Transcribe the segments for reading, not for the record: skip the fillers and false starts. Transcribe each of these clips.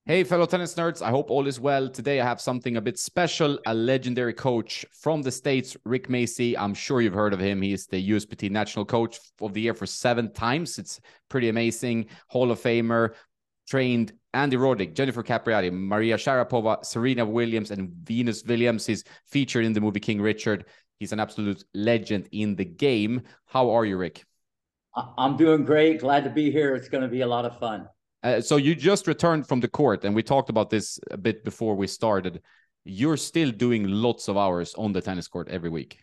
Hey, fellow tennis nerds, I hope all is well. Today I have something a bit special, a legendary coach from the States, Rick Macci. I'm sure you've heard of him. He is the USPT National Coach of the Year for 7 times. It's pretty amazing. Hall of Famer, trained Andy Roddick, Jennifer Capriati, Maria Sharapova, Serena Williams, and Venus Williams. He's featured in the movie King Richard. He's an absolute legend in the game. How are you, Rick? I'm doing great. Glad to be here. It's going to be a lot of fun. So you just returned from the court, and we talked about this a bit before we started. You're still doing lots of hours on the tennis court every week.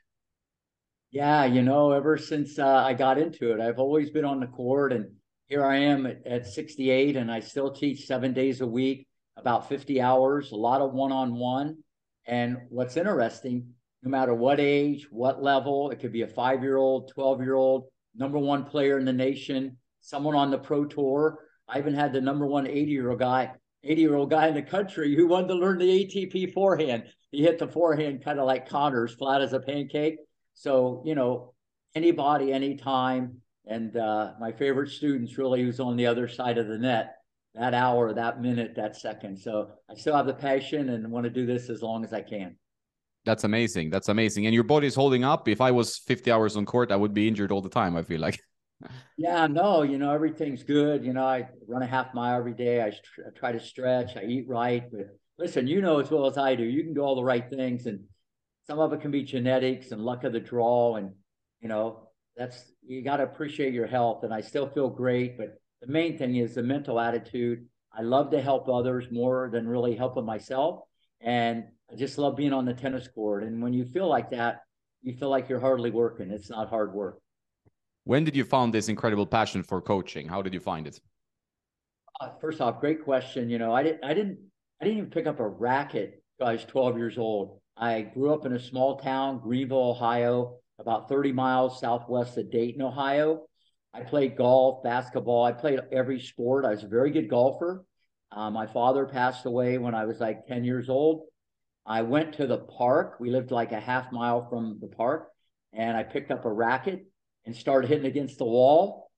Yeah, ever since I got into it, I've always been on the court, and here I am at 68, and I still teach 7 days a week, about 50 hours, a lot of one-on-one. And what's interesting, no matter what age, what level, it could be a 5-year-old, 12-year-old, number one player in the nation, someone on the pro tour. I even had the number one 80-year-old guy in the country who wanted to learn the ATP forehand. He hit the forehand kind of like Connor's, flat as a pancake. So, anybody, anytime. And my favorite students really who's on the other side of the net, that hour, that minute, that second. So I still have the passion and want to do this as long as I can. That's amazing. That's amazing. And your body's holding up. If I was 50 hours on court, I would be injured all the time, I feel like. Yeah, no, everything's good. I run a half mile every day. I try to stretch. I eat right. But listen, as well as I do, you can do all the right things. And some of it can be genetics and luck of the draw. And, you got to appreciate your health. And I still feel great. But the main thing is the mental attitude. I love to help others more than really helping myself. And I just love being on the tennis court. And when you feel like that, you feel like you're hardly working. It's not hard work. When did you found this incredible passion for coaching? How did you find it? First off, great question. I didn't even pick up a racket till I was 12 years old. I grew up in a small town, Greenville, Ohio, about 30 miles southwest of Dayton, Ohio. I played golf, basketball. I played every sport. I was a very good golfer. My father passed away when I was like 10 years old. I went to the park. We lived like a half mile from the park, and I picked up a racket and started hitting against the wall.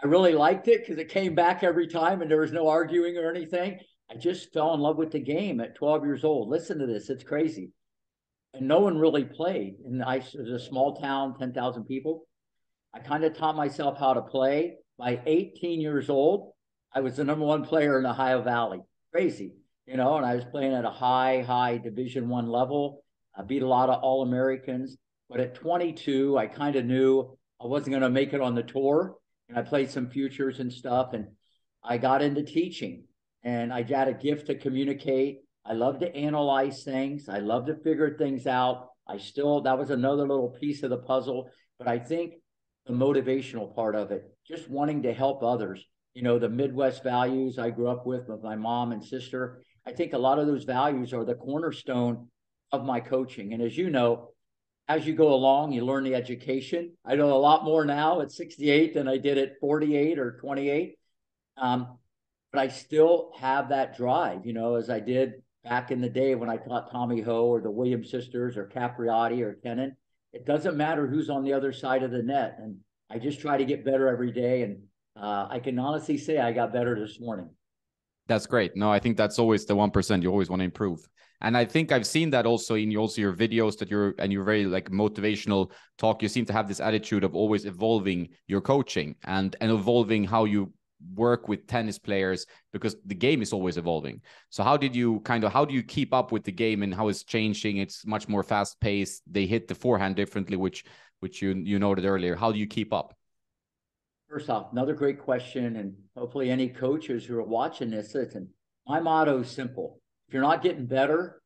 I really liked it because it came back every time and there was no arguing or anything. I just fell in love with the game at 12 years old. Listen to this. It's crazy. And no one really played. And it was a small town, 10,000 people. I kind of taught myself how to play. By 18 years old, I was the number one player in the Ohio Valley. Crazy, and I was playing at a high Division I level. I beat a lot of All-Americans. But at 22, I kind of knew I wasn't going to make it on the tour. And I played some futures and stuff. And I got into teaching. And I had a gift to communicate. I love to analyze things. I love to figure things out. That was another little piece of the puzzle. But I think the motivational part of it, just wanting to help others, the Midwest values I grew up with my mom and sister. I think a lot of those values are the cornerstone of my coaching. And as you know, as you go along, you learn the education. I know a lot more now at 68 than I did at 48 or 28. But I still have that drive, as I did back in the day when I taught Tommy Ho or the Williams sisters or Capriati or Kennan. It doesn't matter who's on the other side of the net. And I just try to get better every day. And I can honestly say I got better this morning. That's great. No, I think that's always the 1%. You always want to improve. And I think I've seen that also in your videos that you're very like motivational talk. You seem to have this attitude of always evolving your coaching and evolving how you work with tennis players, because the game is always evolving. So how do you keep up with the game and how it's changing? It's much more fast paced. They hit the forehand differently, which you noted earlier. How do you keep up? First off, another great question. And hopefully any coaches who are watching this, listen, my motto is simple. If you're not getting better,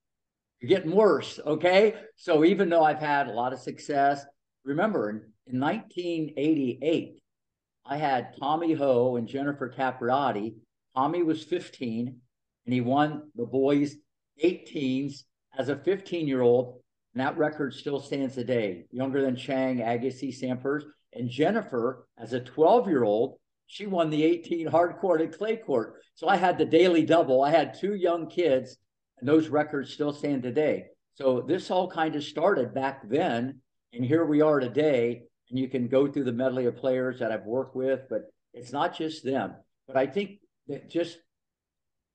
you're getting worse, okay? So even though I've had a lot of success, remember in 1988, I had Tommy Ho and Jennifer Capriati. Tommy was 15, and he won the boys 18s as a 15-year-old, and that record still stands today, younger than Chang, Agassi, Sampers. And Jennifer, as a 12-year-old, she won the 18 hard court and clay court. So I had the daily double. I had 2 young kids, and those records still stand today. So this all kind of started back then, and here we are today. And you can go through the medley of players that I've worked with, but it's not just them. But I think that just,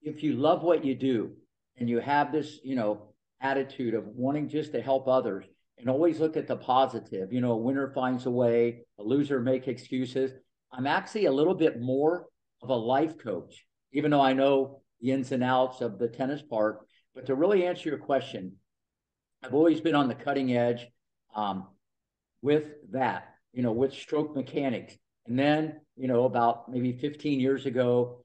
if you love what you do and you have this, attitude of wanting just to help others and always look at the positive, a winner finds a way, a loser make excuses. I'm actually a little bit more of a life coach, even though I know the ins and outs of the tennis part. But to really answer your question, I've always been on the cutting edge with that, with stroke mechanics. And then, about maybe 15 years ago,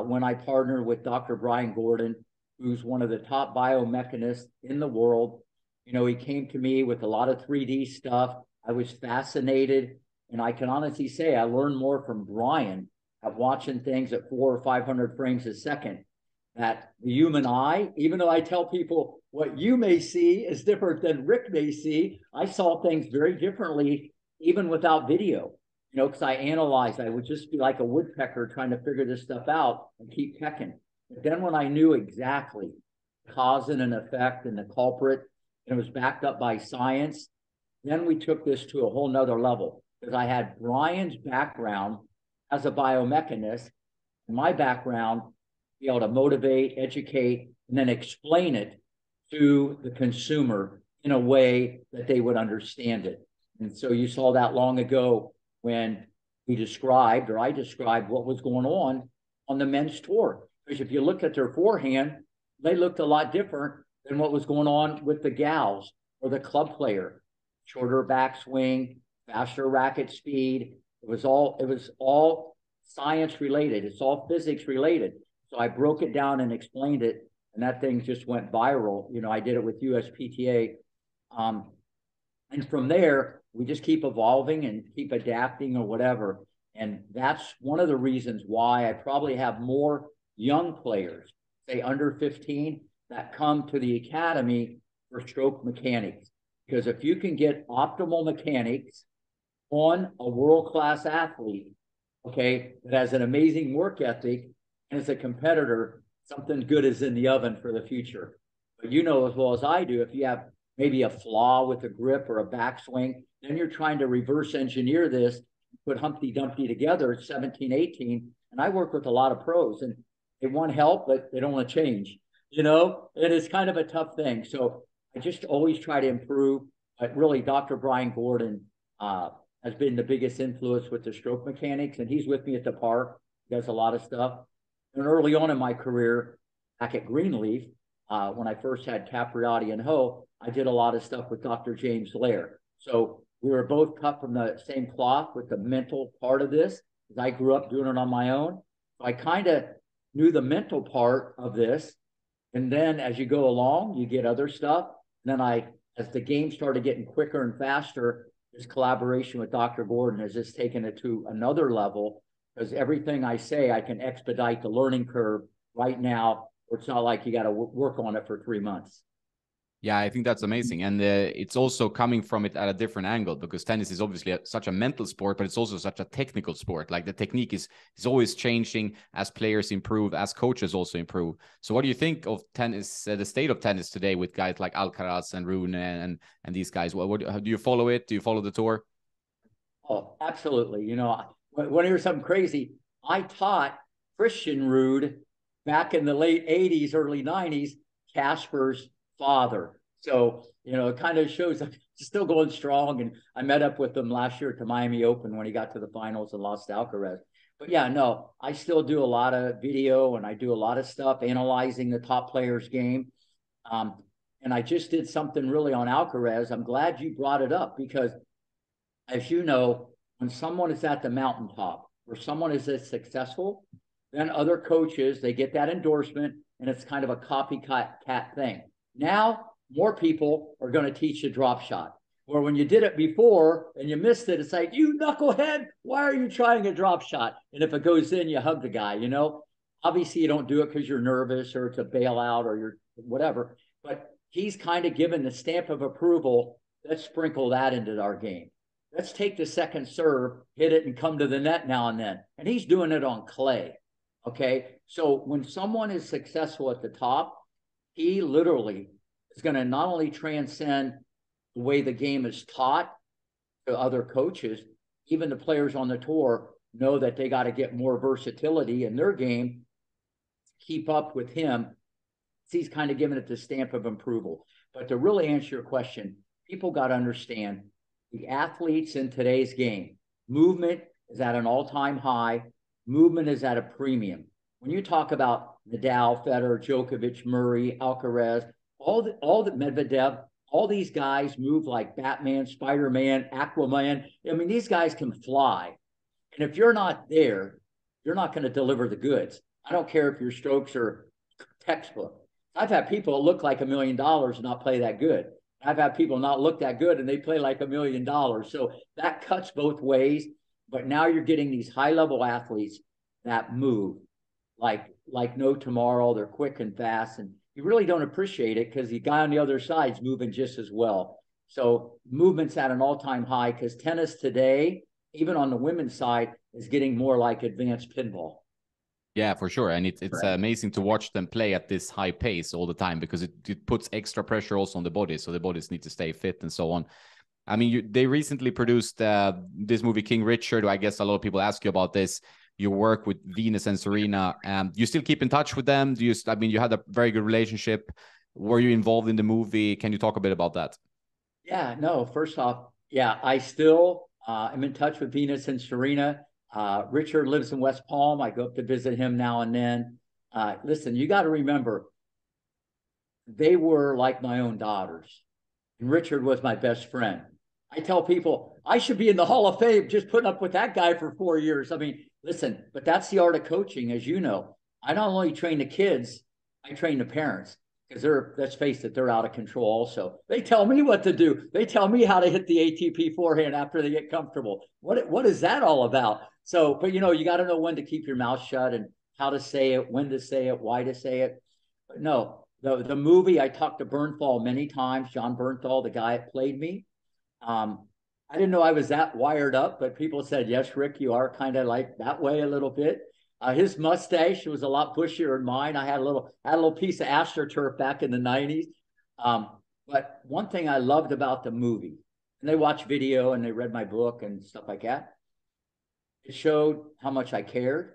when I partnered with Dr. Brian Gordon, who's one of the top biomechanists in the world, he came to me with a lot of 3D stuff. I was fascinated. And I can honestly say I learned more from Brian of watching things at 400 or 500 frames a second, that the human eye, even though I tell people what you may see is different than Rick may see, I saw things very differently, even without video, because I analyzed. I would just be like a woodpecker trying to figure this stuff out and keep pecking. But then when I knew exactly cause and an effect and the culprit, and it was backed up by science, then we took this to a whole nother level, because I had Brian's background as a biomechanist, and my background, be able to motivate, educate, and then explain it to the consumer in a way that they would understand it. And so you saw that long ago when I described what was going on the men's tour. Because if you look at their forehand, they looked a lot different than what was going on with the gals or the club player. Shorter backswing, faster racket speed. It was all science related. It's all physics related. So I broke it down and explained it, and that thing just went viral. I did it with USPTA. And from there, we just keep evolving and keep adapting or whatever. And that's one of the reasons why I probably have more young players, say under 15, that come to the academy for stroke mechanics. Because if you can get optimal mechanics on a world-class athlete, okay, that has an amazing work ethic and is a competitor, something good is in the oven for the future. But as well as I do, if you have maybe a flaw with a grip or a backswing, then you're trying to reverse engineer this, put Humpty Dumpty together at 17, 18. And I work with a lot of pros, and they want help, but they don't want to change, and it's kind of a tough thing. So I just always try to improve. But really, Dr. Brian Gordon has been the biggest influence with the stroke mechanics, and he's with me at the park. He does a lot of stuff. And early on in my career, back at Greenleaf, when I first had Capriati and Ho, I did a lot of stuff with Dr. James Lair. So we were both cut from the same cloth with the mental part of this, because I grew up doing it on my own. So I kind of knew the mental part of this. And then as you go along, you get other stuff. And then as the game started getting quicker and faster, this collaboration with Dr. Gordon has just taken it to another level, because everything I say, I can expedite the learning curve right now, or it's not like you got to work on it for 3 months. Yeah, I think that's amazing. And it's also coming from it at a different angle, because tennis is obviously such a mental sport, but it's also such a technical sport. Like the technique is always changing as players improve, as coaches also improve. So what do you think of tennis, the state of tennis today with guys like Alcaraz and Rune and these guys? Do you follow it? Do you follow the tour? Oh, absolutely. Want to hear something crazy? I taught Christian Ruud back in the late 80s, early 90s, Casper's father. So, it kind of shows I'm still going strong. And I met up with him last year at the Miami Open when he got to the finals and lost to Alcaraz. But yeah, no, I still do a lot of video, and I do a lot of stuff analyzing the top players' game. And I just did something really on Alcaraz. I'm glad you brought it up, because as you know, when someone is at the mountaintop or someone is as successful, then other coaches, they get that endorsement, and it's kind of a copycat thing. Now, more people are going to teach you drop shot. Or when you did it before and you missed it, it's like, you knucklehead, why are you trying a drop shot? And if it goes in, you hug the guy, Obviously, you don't do it because you're nervous or it's a bailout or you're whatever. But he's kind of given the stamp of approval. Let's sprinkle that into our game. Let's take the second serve, hit it, and come to the net now and then. And he's doing it on clay. Okay? So when someone is successful at the top, he literally is going to not only transcend the way the game is taught to other coaches, even the players on the tour know that they got to get more versatility in their game keep up with him. He's kind of giving it the stamp of approval. But to really answer your question, people got to understand the athletes in today's game, movement is at an all-time high. Movement is at a premium. When you talk about Nadal, Federer, Djokovic, Murray, Alcaraz, all the Medvedev, all these guys move like Batman, Spider-Man, Aquaman. I mean, these guys can fly. And if you're not there, you're not going to deliver the goods. I don't care if your strokes are textbook. I've had people look like $1 million and not play that good. I've had people not look that good and they play like $1 million. So that cuts both ways. But now you're getting these high-level athletes that move like no tomorrow. They're quick and fast, and you really don't appreciate it because the guy on the other side is moving just as well. So movement's at an all-time high because tennis today, even on the women's side, is getting more like advanced pinball. Yeah, for sure. And it's right. Amazing to watch them play at this high pace all the time because it puts extra pressure also on the body. So the bodies need to stay fit and so on. I mean, they recently produced this movie, King Richard. I guess a lot of people ask you about this. You work with Venus and Serena. You still keep in touch with them? I mean, you had a very good relationship. Were you involved in the movie? Can you talk a bit about that? Yeah, no, first off, yeah, I still am in touch with Venus and Serena. Richard lives in West Palm. I go up to visit him now and then. Listen, you got to remember, they were like my own daughters. And Richard was my best friend. I tell people I should be in the Hall of Fame just putting up with that guy for 4 years. I mean, listen, but that's the art of coaching, as you know. I not only train the kids, I train the parents because let's face it, they're out of control also. They tell me what to do. They tell me how to hit the ATP forehand after they get comfortable. What is that all about? So, but you got to know when to keep your mouth shut and how to say it, when to say it, why to say it. But no, the movie, I talked to Bernthal many times, John Bernthal, the guy that played me. I didn't know I was that wired up, but people said, yes, Rick, you are kind of like that way a little bit. His mustache was a lot bushier than mine. I had a little piece of AstroTurf back in the 90s. But one thing I loved about the movie, and they watched video and they read my book and stuff like that, it showed how much I cared,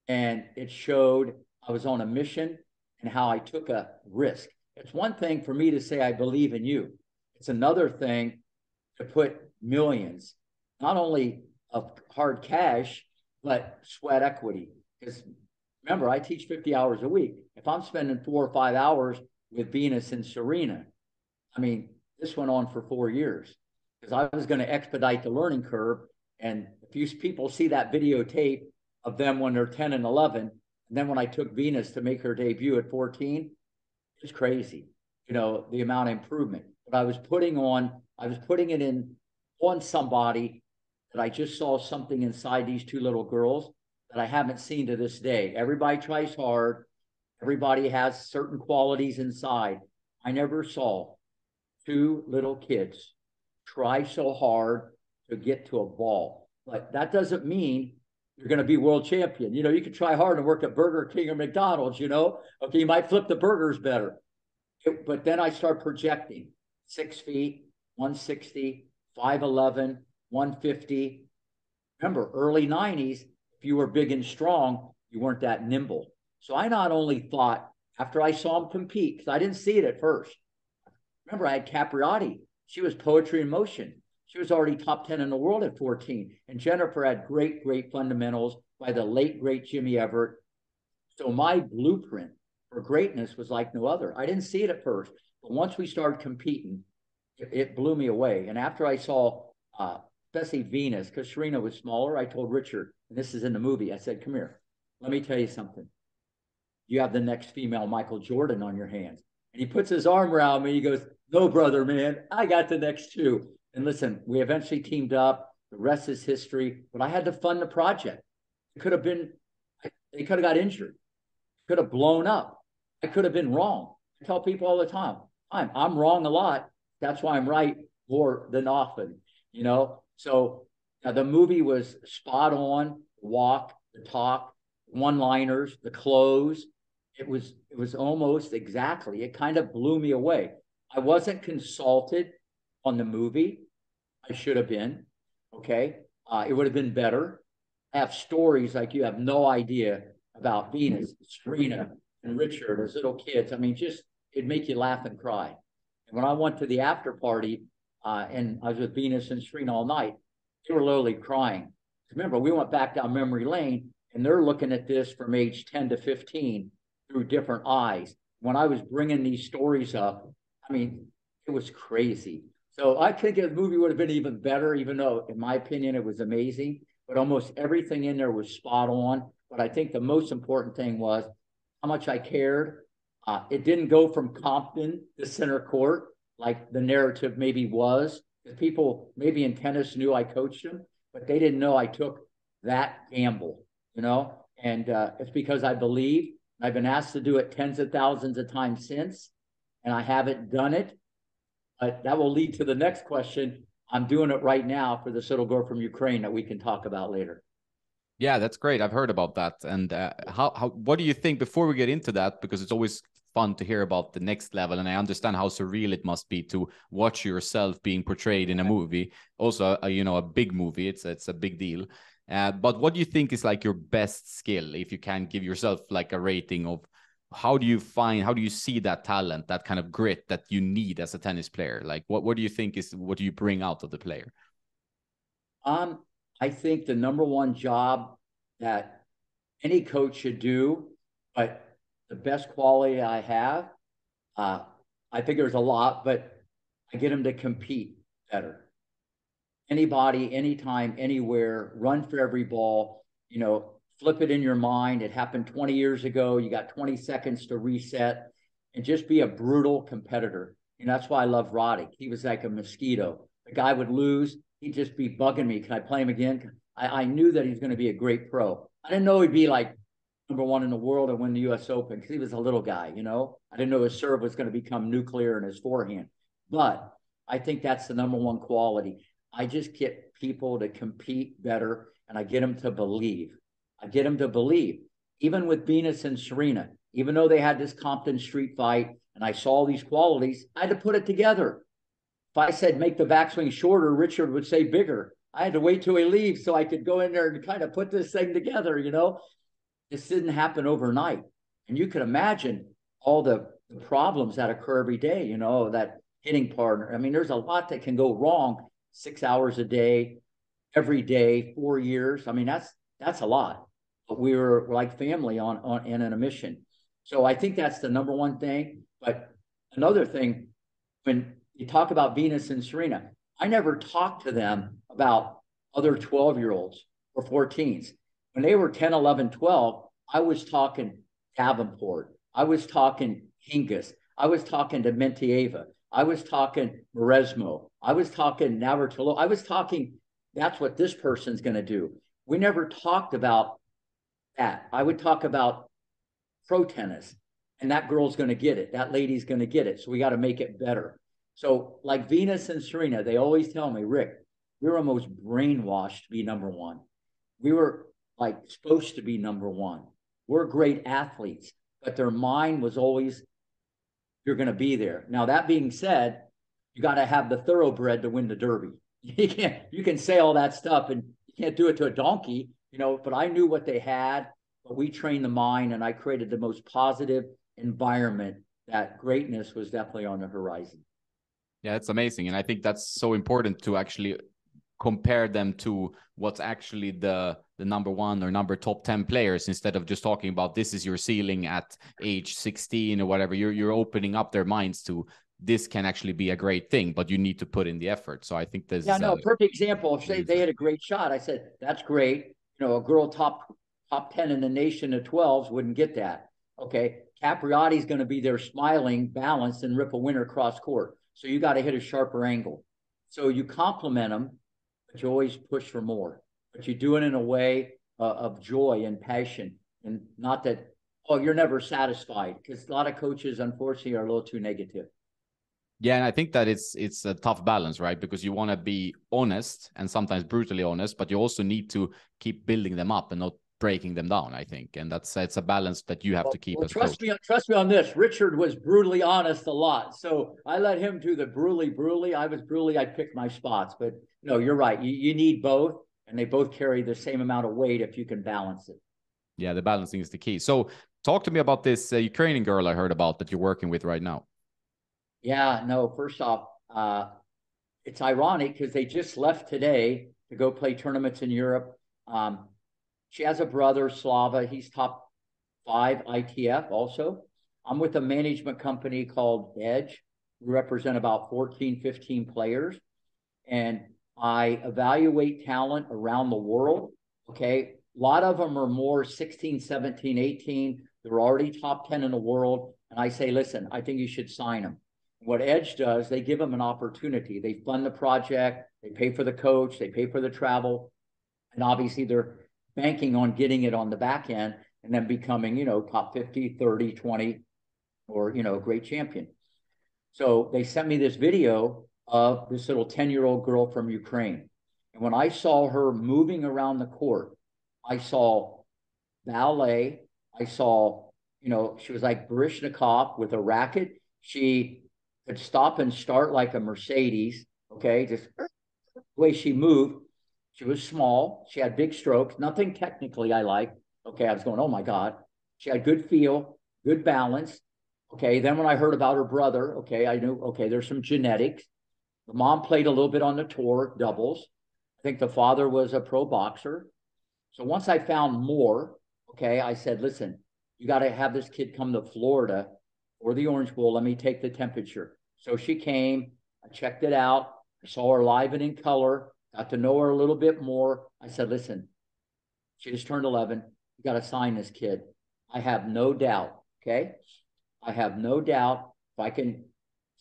and it showed I was on a mission and how I took a risk. It's one thing for me to say I believe in you. It's another thing to put millions, not only of hard cash, but sweat equity. Because remember, I teach 50 hours a week. If I'm spending 4 or 5 hours with Venus and Serena, I mean, this went on for 4 years because I was going to expedite the learning curve. And if you people see that videotape of them when they're 10 and 11, and then when I took Venus to make her debut at 14, it's crazy, the amount of improvement. But I was putting it in on somebody that I just saw something inside these 2 little girls that I haven't seen to this day. Everybody tries hard. Everybody has certain qualities inside. I never saw 2 little kids try so hard to get to a ball. But that doesn't mean you're going to be world champion. You can try hard and work at Burger King or McDonald's, Okay, you might flip the burgers better. But then I start projecting 6 feet, 160, 5'11", 150. Remember, early 90s, if you were big and strong, you weren't that nimble. So I not only thought, after I saw him compete, because I didn't see it at first. Remember, I had Capriati. She was poetry in motion. She was already top 10 in the world at 14. And Jennifer had great, great fundamentals by the late, great Jimmy Everett. So my blueprint for greatness was like no other. I didn't see it at first. But once we started competing, it blew me away. And after I saw, especially Venus, because Serena was smaller, I told Richard, and this is in the movie, I said, come here, let me tell you something. You have the next female Michael Jordan on your hands. And he puts his arm around me. He goes, no, brother, man, I got the next 2. And listen, we eventually teamed up. The rest is history. But I had to fund the project. It could have been, they could have got injured. Could have blown up. I could have been wrong. I tell people all the time, I'm wrong a lot. That's why I'm right more than often, So the movie was spot on. The walk, the talk, one-liners, the close. It was almost exactly. It kind of blew me away. I wasn't consulted on the movie. I should have been. Okay, it would have been better. I have stories like you have no idea about Venus, Serena, and Richard as little kids. I mean, just it'd make you laugh and cry. And when I went to the after party, and I was with Venus and Serena all night, they were literally crying. Remember, we went back down memory lane, and they're looking at this from age 10 to 15 through different eyes. When I was bringing these stories up, I mean, it was crazy. So I think the movie would have been even better, even though, in my opinion, it was amazing. But almost everything in there was spot on. But I think the most important thing was how much I cared. It didn't go from Compton to center court like the narrative maybe was. The people maybe in tennis knew I coached them, but they didn't know I took that gamble, you know? And it's because I believe. I've been asked to do it tens of thousands of times since, and I haven't done it. But that will lead to the next question. I'm doing it right now for this little girl from Ukraine that we can talk about later. Yeah, that's great. I've heard about that. And what do you think, before we get into that, because it's always fun to hear about the next level, and I understand how surreal it must be to watch yourself being portrayed in a movie, also a big movie. It's a big deal. But what do you think is like your best skill, if you can give yourself like a rating of how do you see that talent, that kind of grit that you need as a tennis player? Like what do you think is, what do you bring out of the player? I think the number one job that any coach should do, but the best quality I have, I think there's a lot, but I get them to compete better. Anybody, anytime, anywhere, run for every ball, flip it in your mind. It happened 20 years ago. You got 20 seconds to reset, and just be a brutal competitor. And that's why I love Roddick. He was like a mosquito. The guy would lose. He'd just be bugging me. Can I play him again? I knew that he's going to be a great pro. I didn't know he'd be like number one in the world and win the US Open, because he was a little guy, I didn't know his serve was going to become nuclear in his forehand. But I think that's the number one quality. I just get people to compete better, and I get them to believe. Even with Venus and Serena, even though they had this Compton street fight and I saw these qualities, I had to put it together. If I said make the backswing shorter, Richard would say bigger. I had to wait till he leaves so I could go in there and kind of put this thing together, This didn't happen overnight. And you could imagine all the problems that occur every day, that hitting partner. I mean, there's a lot that can go wrong 6 hours a day, every day, 4 years. I mean, that's a lot. But we're like family on in a mission. So I think that's the number one thing. But another thing, when you talk about Venus and Serena, I never talked to them about other 12-year-olds or 14s. When they were 10, 11, 12, I was talking Davenport. I was talking Hingis. I was talking to Mentieva. I was talking Maresmo. I was talking Navratilova. I was talking, that's what this person's going to do. We never talked about that. I would talk about pro tennis, and that girl's going to get it. That lady's going to get it. So we got to make it better. So like Venus and Serena, they always tell me, Rick, we were almost brainwashed to be number one. We were like supposed to be number one. We're great athletes, but their mind was always, you're going to be there. Now, that being said, you got to have the thoroughbred to win the Derby. You can say all that stuff and you can't do it to a donkey, but I knew what they had, but we trained the mind, and I created the most positive environment that greatness was definitely on the horizon. Yeah, it's amazing. And I think that's so important to actually compare them to what's actually the number one or number top 10 players, instead of just talking about this is your ceiling at age 16 or whatever. You're opening up their minds to this can actually be a great thing, but you need to put in the effort. So I think there's perfect example. If they had a great shot, I said, that's great. A girl top 10 in the nation of 12s wouldn't get that. Okay. Capriati's going to be there smiling, balanced, and rip a winner cross court. So you got to hit a sharper angle. So you compliment them, but you always push for more. But you do it in a way of joy and passion, and not that, you're never satisfied, because a lot of coaches, unfortunately, are a little too negative. Yeah, and I think that it's a tough balance, right? Because you want to be honest, and sometimes brutally honest, but you also need to keep building them up and not breaking them down, I think. And it's a balance that you have to keep as a coach. Trust me on this. Richard was brutally honest a lot. So I let him do the brutally. I was brutally. I picked my spots. But no, you're right. You need both, and they both carry the same amount of weight if you can balance it. Yeah, the balancing is the key. So talk to me about this Ukrainian girl I heard about that you're working with right now. Yeah, no, first off, it's ironic because they just left today to go play tournaments in Europe. She has a brother, Slava. He's top 5 ITF also. I'm with a management company called Edge. We represent about 14, 15 players. And I evaluate talent around the world. Okay. A lot of them are more 16, 17, 18. They're already top 10 in the world. And I say, listen, I think you should sign them. What Edge does, they give them an opportunity. They fund the project, they pay for the coach, they pay for the travel. And obviously they're banking on getting it on the back end and then becoming, you know, top 50, 30, 20, or, you know, great champion. So they sent me this video of this little 10-year-old girl from Ukraine. And when I saw her moving around the court, I saw ballet. I saw, you know, she was like Barishnikov with a racket. She could stop and start like a Mercedes. Okay. Just the way she moved. She was small. She had big strokes. Nothing technically I liked. Okay. I was going, oh my God. She had good feel, good balance. Okay. Then when I heard about her brother, okay, I knew, okay, there's some genetics. The mom played a little bit on the tour, doubles. I think the father was a pro boxer. So once I found more, okay, I said, listen, you got to have this kid come to Florida or the Orange Bowl. Let me take the temperature. So she came. I checked it out. I saw her live and in color. Got to know her a little bit more. I said, listen, she just turned 11. You got to sign this kid. I have no doubt, okay? I have no doubt if I can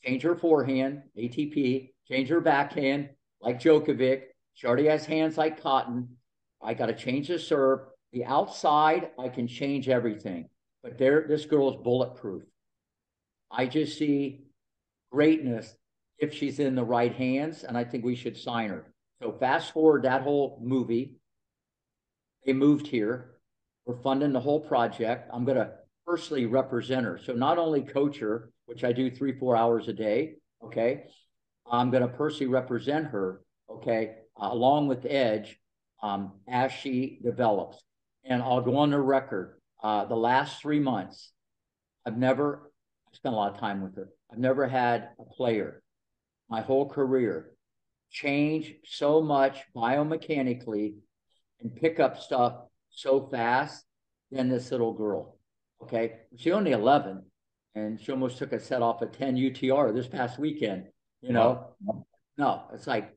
change her forehand, ATP, change her backhand like Djokovic. She already has hands like cotton. I got to change the serve. The outside, I can change everything. But this girl is bulletproof. I just see greatness if she's in the right hands, and I think we should sign her. So fast forward that whole movie. They moved here. We're funding the whole project. I'm going to personally represent her. So not only coach her, which I do 3-4 hours a day, okay? I'm going to personally represent her, okay, along with Edge, as she develops. And I'll go on the record. The last 3 months, I spent a lot of time with her. I've never had a player, my whole career, change so much biomechanically and pick up stuff so fast than this little girl. Okay. She's only 11 and she almost took a set off a 10 UTR this past weekend. You know, no, it's like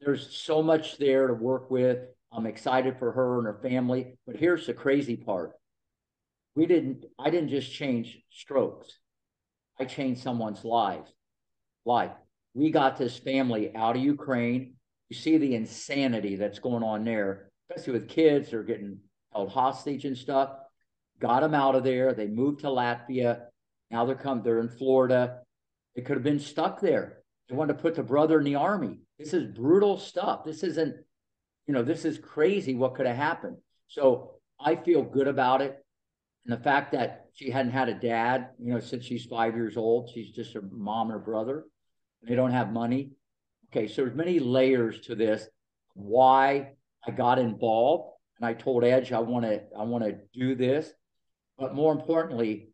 there's so much there to work with. I'm excited for her and her family. But here's the crazy part. I didn't just change strokes. I changed someone's life. We got this family out of Ukraine. You see the insanity that's going on there, especially with kids. They're getting held hostage and stuff. Got them out of there. They moved to Latvia. Now they're in Florida. They could have been stuck there. They wanted to put the brother in the army. This is brutal stuff. This isn't, this is crazy what could have happened. So I feel good about it. And the fact that she hadn't had a dad, since she's 5 years old, she's just her mom and her brother. And they don't have money. Okay, so there's many layers to this, why I got involved. And I told Edge, I want to do this. But more importantly,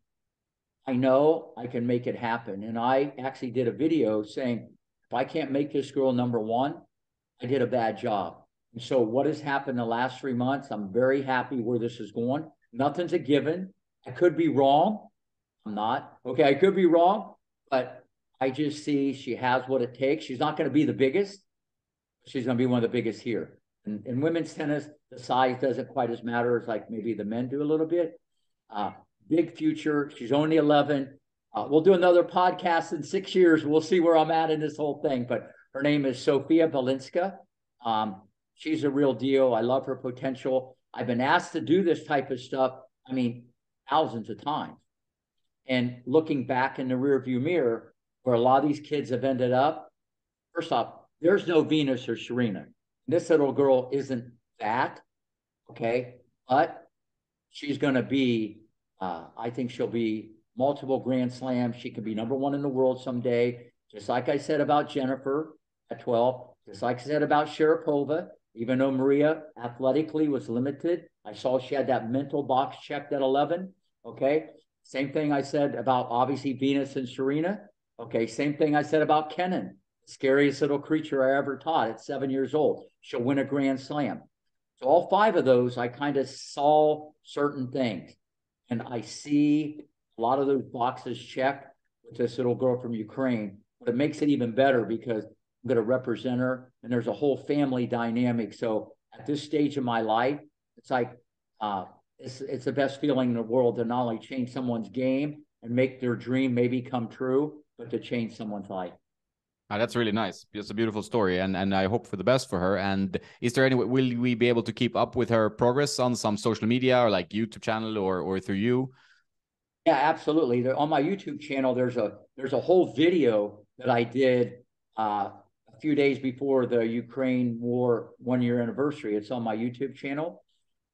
I know I can make it happen. And I actually did a video saying, if I can't make this girl number one, I did a bad job. And so what has happened the last 3 months, I'm very happy where this is going. Nothing's a given. I could be wrong. I'm not. Okay, I could be wrong. But I just see she has what it takes. She's not going to be the biggest. She's going to be one of the biggest here. And in women's tennis, the size doesn't quite as matter as like maybe the men do a little bit. Big future. She's only 11. We'll do another podcast in 6 years. We'll see where I'm at in this whole thing. But her name is Sofia Balinska. She's a real deal. I love her potential. I've been asked to do this type of stuff, thousands of times. And looking back in the rearview mirror, where a lot of these kids have ended up, first off, there's no Venus or Serena. This little girl isn't that, okay? But she's going to be, I think she'll be multiple Grand Slams. She could be number one in the world someday. Just like I said about Jennifer at 12, just like I said about Sharapova. Even though Maria athletically was limited, I saw she had that mental box checked at 11. Okay. Same thing I said about obviously Venus and Serena. Okay. Same thing I said about Kenin, the scariest little creature I ever taught at 7 years old. She'll win a Grand Slam. So all 5 of those, I kind of saw certain things. And I see a lot of those boxes checked with this little girl from Ukraine. But it makes it even better because I'm going to represent her, and there's a whole family dynamic. So at this stage of my life, it's like it's the best feeling in the world to not only change someone's game and make their dream maybe come true, but to change someone's life. That's really nice. It's a beautiful story, and I hope for the best for her. And is there any will we be able to keep up with her progress on some social media or like YouTube channel or through you? Yeah, absolutely. On my YouTube channel, there's a whole video that I did a few days before the Ukraine war 1-year anniversary. It's on my YouTube channel,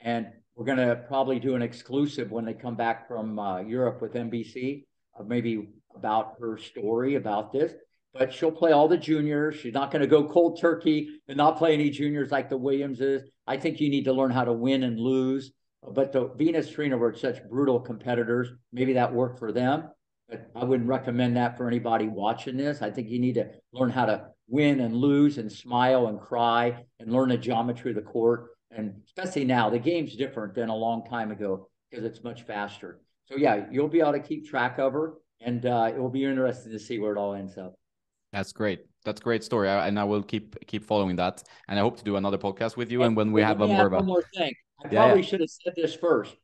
and we're going to probably do an exclusive when they come back from Europe with NBC of maybe about her story about this. But she'll play all the juniors. She's not going to go cold turkey and not play any juniors like the Williamses. I think you need to learn how to win and lose. But the Venus Serena were such brutal competitors. Maybe that worked for them, but I wouldn't recommend that for anybody watching this. I think you need to learn how to win and lose and smile and cry and learn the geometry of the court. And especially now, the game's different than a long time ago because it's much faster. So yeah, you'll be able to keep track of her, and it will be interesting to see where it all ends up. That's great. That's a great story, and I will keep following that. And I hope to do another podcast with you. And when we have a more of a one more thing, I yeah, probably should have said this first.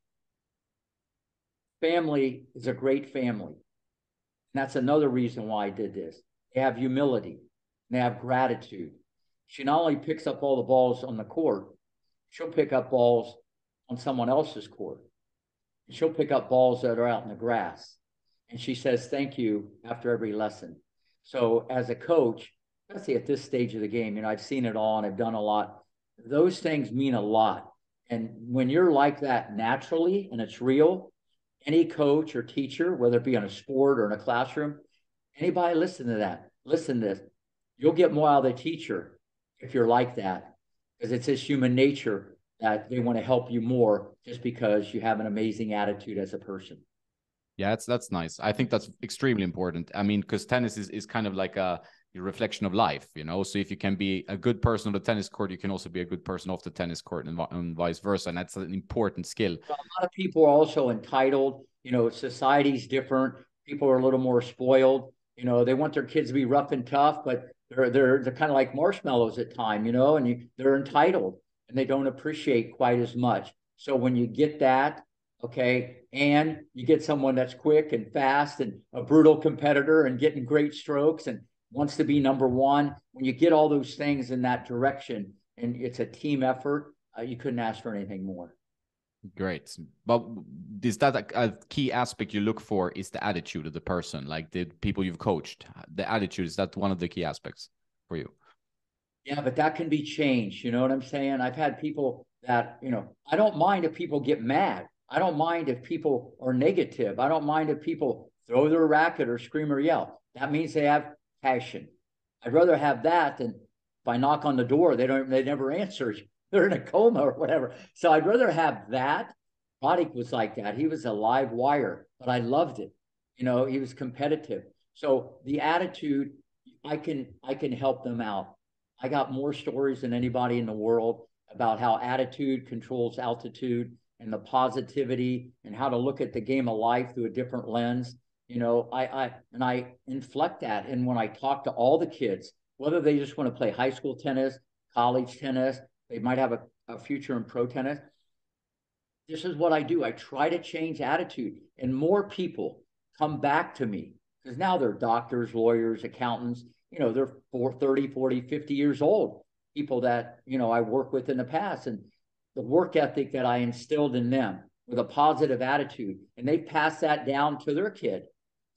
Family is a great family, and that's another reason why I did this. They have humility, and they have gratitude. She not only picks up all the balls on the court, she'll pick up balls on someone else's court. She'll pick up balls that are out in the grass, and she says thank you after every lesson. So as a coach, especially at this stage of the game, you know, I've seen it all and I've done a lot. Those things mean a lot. And when you're like that naturally and it's real, any coach or teacher, whether it be on a sport or in a classroom, anybody listen to that, listen to this. You'll get more out of the teacher if you're like that, because it's this human nature that they want to help you more just because you have an amazing attitude as a person. Yeah, that's nice. I think that's extremely important. I mean, because tennis is kind of like a reflection of life, you know. So if you can be a good person on the tennis court, you can also be a good person off the tennis court, and vice versa. And that's an important skill. So a lot of people are also entitled. You know, society's different. People are a little more spoiled. You know, they want their kids to be rough and tough, but they're kind of like marshmallows at time. You know, and they're entitled and they don't appreciate quite as much. So when you get that. Okay. And you get someone that's quick and fast and a brutal competitor and getting great strokes and wants to be number one. When you get all those things in that direction and it's a team effort, you couldn't ask for anything more. Great. But is that a key aspect you look for is the attitude of the person, like the people you've coached? The attitude, is that one of the key aspects for you? Yeah, but that can be changed. You know what I'm saying? I've had people that, you know, I don't mind if people get mad. I don't mind if people are negative. I don't mind if people throw their racket or scream or yell. That means they have passion. I'd rather have that than if I knock on the door, they never answer. They're in a coma or whatever. So I'd rather have that. Roddick was like that. He was a live wire, but I loved it. You know, he was competitive. So the attitude, I can help them out. I got more stories than anybody in the world about how attitude controls altitude, and the positivity and how to look at the game of life through a different lens. You know, I inflect that. And when I talk to all the kids, whether they just want to play high school tennis, college tennis, they might have a future in pro tennis. This is what I do. I try to change attitude, and more people come back to me because now they're doctors, lawyers, accountants. You know, they're 30, 40, 50 years old. People that, you know, I work with in the past, and the work ethic that I instilled in them with a positive attitude. And they pass that down to their kid.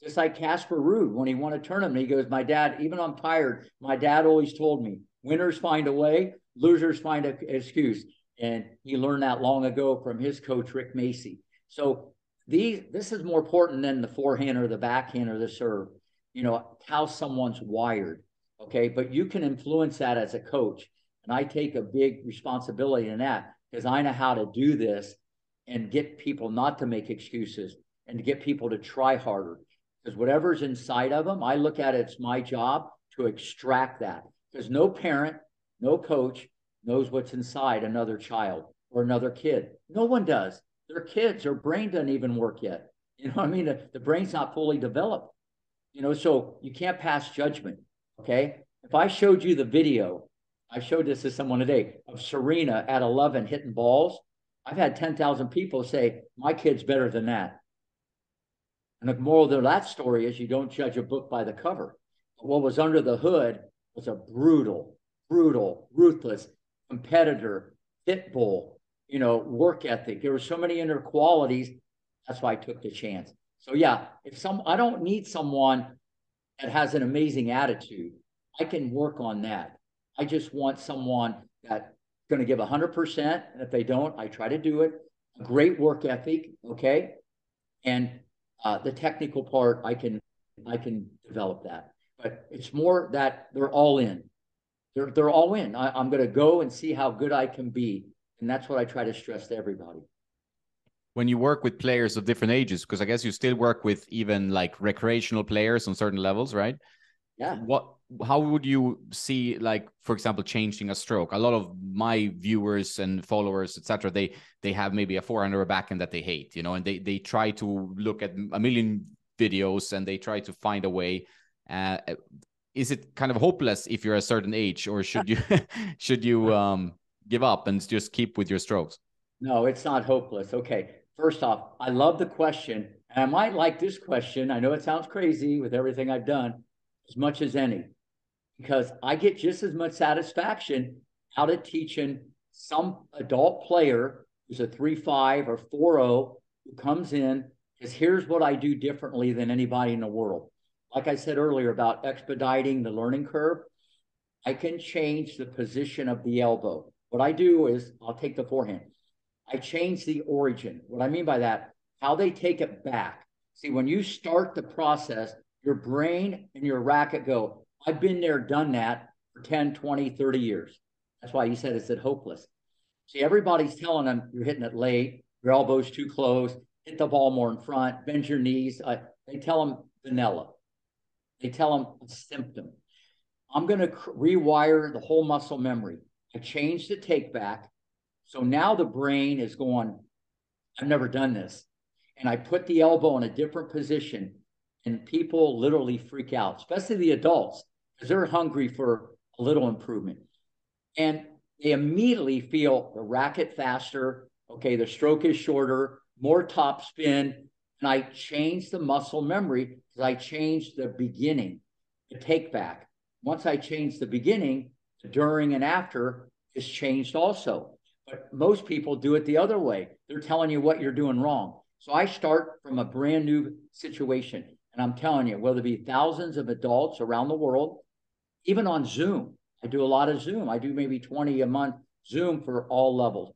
Just like Casper Ruud, when he won a tournament, he goes, my dad, even though I'm tired, my dad always told me, winners find a way, losers find an excuse. And he learned that long ago from his coach, Rick Macci. So this is more important than the forehand or the backhand or the serve, you know, how someone's wired. Okay. But you can influence that as a coach. And I take a big responsibility in that because I know how to do this and get people not to make excuses and to get people to try harder. Because whatever's inside of them, I look at it, it's my job to extract that. Because no parent, no coach knows what's inside another child or another kid. No one does. They're kids. Their brain doesn't even work yet. You know what I mean? The brain's not fully developed. You know, so you can't pass judgment. Okay. If I showed you the video, I showed this to someone today of Serena at 11 hitting balls. I've had 10,000 people say, my kid's better than that. And the moral of that story is you don't judge a book by the cover. What was under the hood was a brutal, ruthless competitor, pit bull, you know, work ethic. There were so many inner qualities. That's why I took the chance. So yeah, I don't need someone that has an amazing attitude. I can work on that. I just want someone that's going to give 100%. And if they don't, I try to do it. A great work ethic. Okay. And the technical part, I can develop that, but it's more that they're all in. They're all in. I'm going to go and see how good I can be. And that's what I try to stress to everybody. When you work with players of different ages, because I guess you still work with even like recreational players on certain levels, right? Yeah. How would you see, like, for example, changing a stroke? A lot of my viewers and followers, etc., they have maybe a forehand or a backhand that they hate, you know, and they try to look at a million videos and they try to find a way. Is it kind of hopeless if you're a certain age, or should you give up and just keep with your strokes? No, it's not hopeless. Okay. First off, I love the question. And I might like this question. I know it sounds crazy with everything I've done, as much as any, because I get just as much satisfaction out of teaching some adult player who's a 3.5 or 4.0 who comes in, because here's what I do differently than anybody in the world. Like I said earlier about expediting the learning curve, I can change the position of the elbow. What I do is I'll take the forehand. I change the origin. What I mean by that, how they take it back. See, when you start the process, your brain and your racket go, I've been there, done that for 10, 20, 30 years. That's why you said it's hopeless. See, everybody's telling them you're hitting it late, your elbow's too close, hit the ball more in front, bend your knees. They tell them vanilla. They tell them a symptom. I'm going to rewire the whole muscle memory. I change the take back. So now the brain is going, I've never done this. And I put the elbow in a different position, and people literally freak out, especially the adults, because they're hungry for a little improvement. And they immediately feel the racket faster. Okay, the stroke is shorter, more top spin. And I changed the muscle memory because I changed the beginning, the take back. Once I changed the beginning, the during and after is changed also. But most people do it the other way. They're telling you what you're doing wrong. So I start from a brand new situation. And I'm telling you, whether it be thousands of adults around the world, even on Zoom, I do a lot of Zoom. I do maybe 20 a month Zoom for all levels.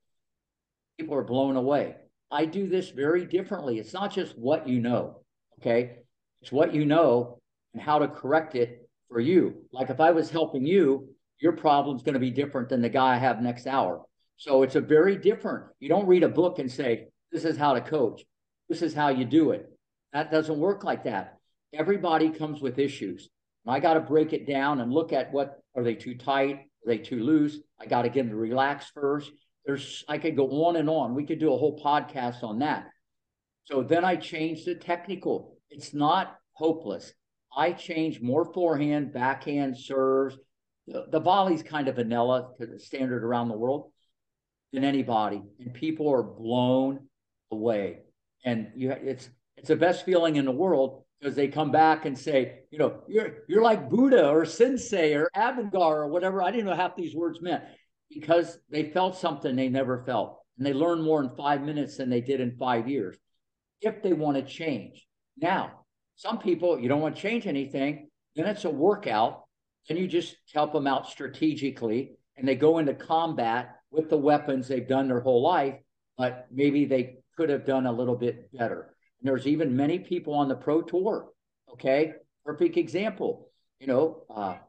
People are blown away. I do this very differently. It's not just what you know, okay? It's what you know and how to correct it for you. Like if I was helping you, your problem's going to be different than the guy I have next hour. So it's a very different. You don't read a book and say, this is how to coach. This is how you do it. That doesn't work like that. Everybody comes with issues. And I got to break it down and look at are they too tight? Are they too loose? I got to get them to relax first. I could go on and on. We could do a whole podcast on that. So then I changed the technical. It's not hopeless. I changed more forehand, backhand, serves. The volley's kind of vanilla because it's standard around the world than anybody. And people are blown away. And it's the best feeling in the world because they come back and say, you know, you're like Buddha or Sensei or Avangar or whatever. I didn't know half these words meant because they felt something they never felt. And they learn more in 5 minutes than they did in 5 years if they want to change. Now, some people, you don't want to change anything, then it's a workout. Then you just help them out strategically and they go into combat with the weapons they've done their whole life, but maybe they could have done a little bit better. And there's even many people on the pro tour. Okay. Perfect example. You know,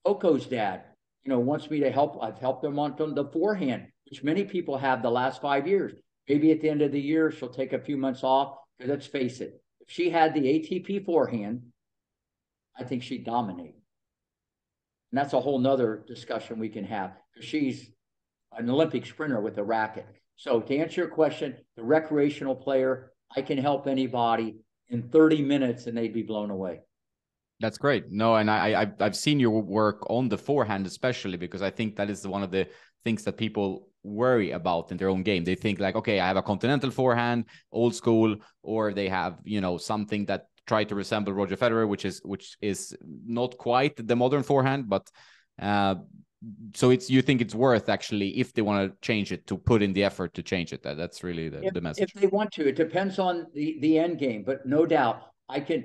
Coco's dad, wants me to help. I've helped them on the forehand, which many people have the last 5 years. Maybe at the end of the year, she'll take a few months off, because let's face it, if she had the ATP forehand, I think she'd dominate. And that's a whole nother discussion we can have, because she's an Olympic sprinter with a racket. So to answer your question, the recreational player, I can help anybody in 30 minutes and they'd be blown away. That's great. No, and I've seen your work on the forehand, especially because I think that is one of the things that people worry about in their own game. They think like, okay, I have a continental forehand, old school, or they have, something that try to resemble Roger Federer, which is not quite the modern forehand, but so you think it's worth, actually, if they want to change it, to put in the effort to change it. That's really the message. If they want to, it depends on the end game, but no doubt I can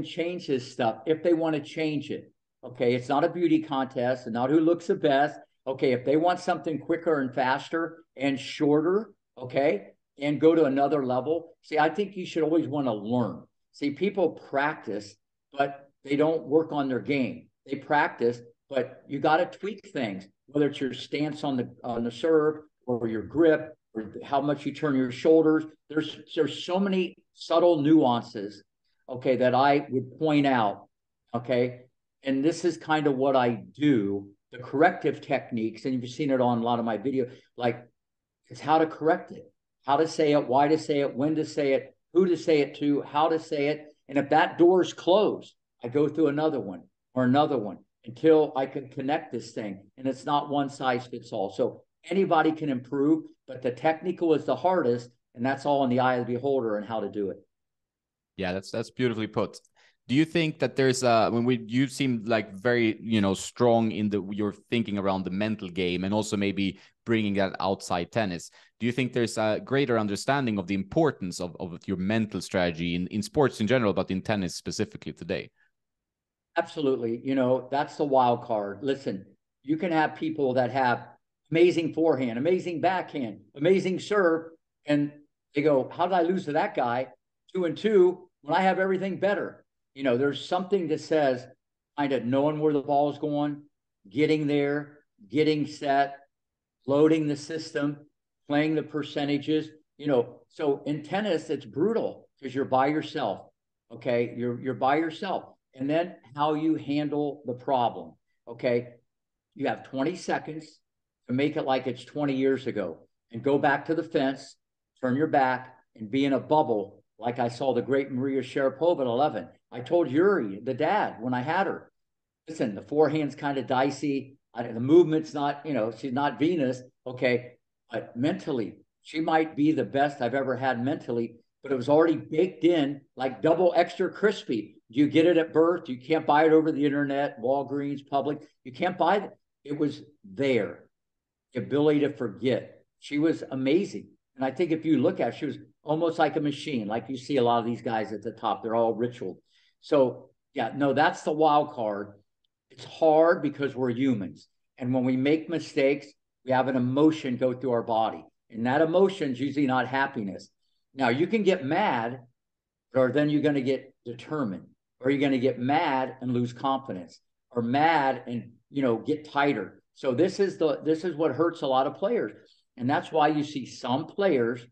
change his stuff if they want to change it. Okay, it's not a beauty contest and not who looks the best. Okay, if they want something quicker and faster and shorter, okay, and go to another level. See, I think you should always want to learn. See, people practice, but they don't work on their game. They practice, but you got to tweak things, whether it's your stance on the serve, or your grip, or how much you turn your shoulders. There's so many subtle nuances, okay, that I would point out, okay? And this is kind of what I do, the corrective techniques, and you've seen it on a lot of my video, like it's how to correct it, how to say it, why to say it, when to say it, who to say it to, how to say it. And if that door is closed, I go through another one or another one until I can connect this thing. And it's not one size fits all. So anybody can improve, but the technical is the hardest, and that's all in the eye of the beholder and how to do it. Yeah, that's beautifully put. Do you think that there's you seem like very, strong in your thinking around the mental game, and also maybe bringing that outside tennis? Do you think there's a greater understanding of the importance of your mental strategy in sports in general, but in tennis specifically today? Absolutely. That's the wild card. Listen, you can have people that have amazing forehand, amazing backhand, amazing serve, and they go, how did I lose to that guy 2-2 when I have everything better? There's something that says kind of knowing where the ball is going, getting there, getting set, loading the system, playing the percentages. So in tennis, it's brutal because you're by yourself. Okay, you're by yourself. And then how you handle the problem. Okay, you have 20 seconds to make it like it's 20 years ago, and go back to the fence, turn your back, and be in a bubble like I saw the great Maria Sharapova at 11. I told Yuri, the dad, when I had her, listen, the forehand's kind of dicey. The movement's not, she's not Venus. Okay, but mentally, she might be the best I've ever had mentally, but it was already baked in like double extra crispy. You get it at birth. You can't buy it over the internet, Walgreens, Public. You can't buy it. It was there. The ability to forget. She was amazing. And I think if you look at it, she was almost like a machine, like you see a lot of these guys at the top. They're all ritual. So, yeah, no, that's the wild card. It's hard because we're humans. And when we make mistakes, we have an emotion go through our body. And that emotion is usually not happiness. Now, you can get mad, or then you're going to get determined, or you're going to get mad and lose confidence, or mad and, get tighter. So this is what hurts a lot of players. And that's why you see some players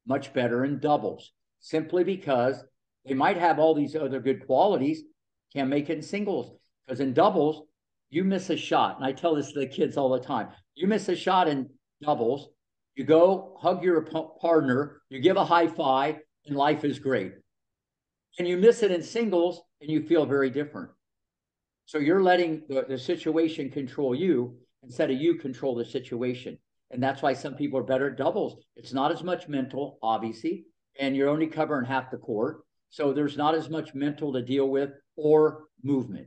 much better in doubles, simply because they might have all these other good qualities, can't make it in singles. Because in doubles, you miss a shot. And I tell this to the kids all the time. You miss a shot in doubles, you go hug your partner, you give a high five, and life is great. And you miss it in singles, and you feel very different. So you're letting the situation control you instead of you control the situation. And that's why some people are better at doubles. It's not as much mental, obviously, and you're only covering half the court. So there's not as much mental to deal with or movement.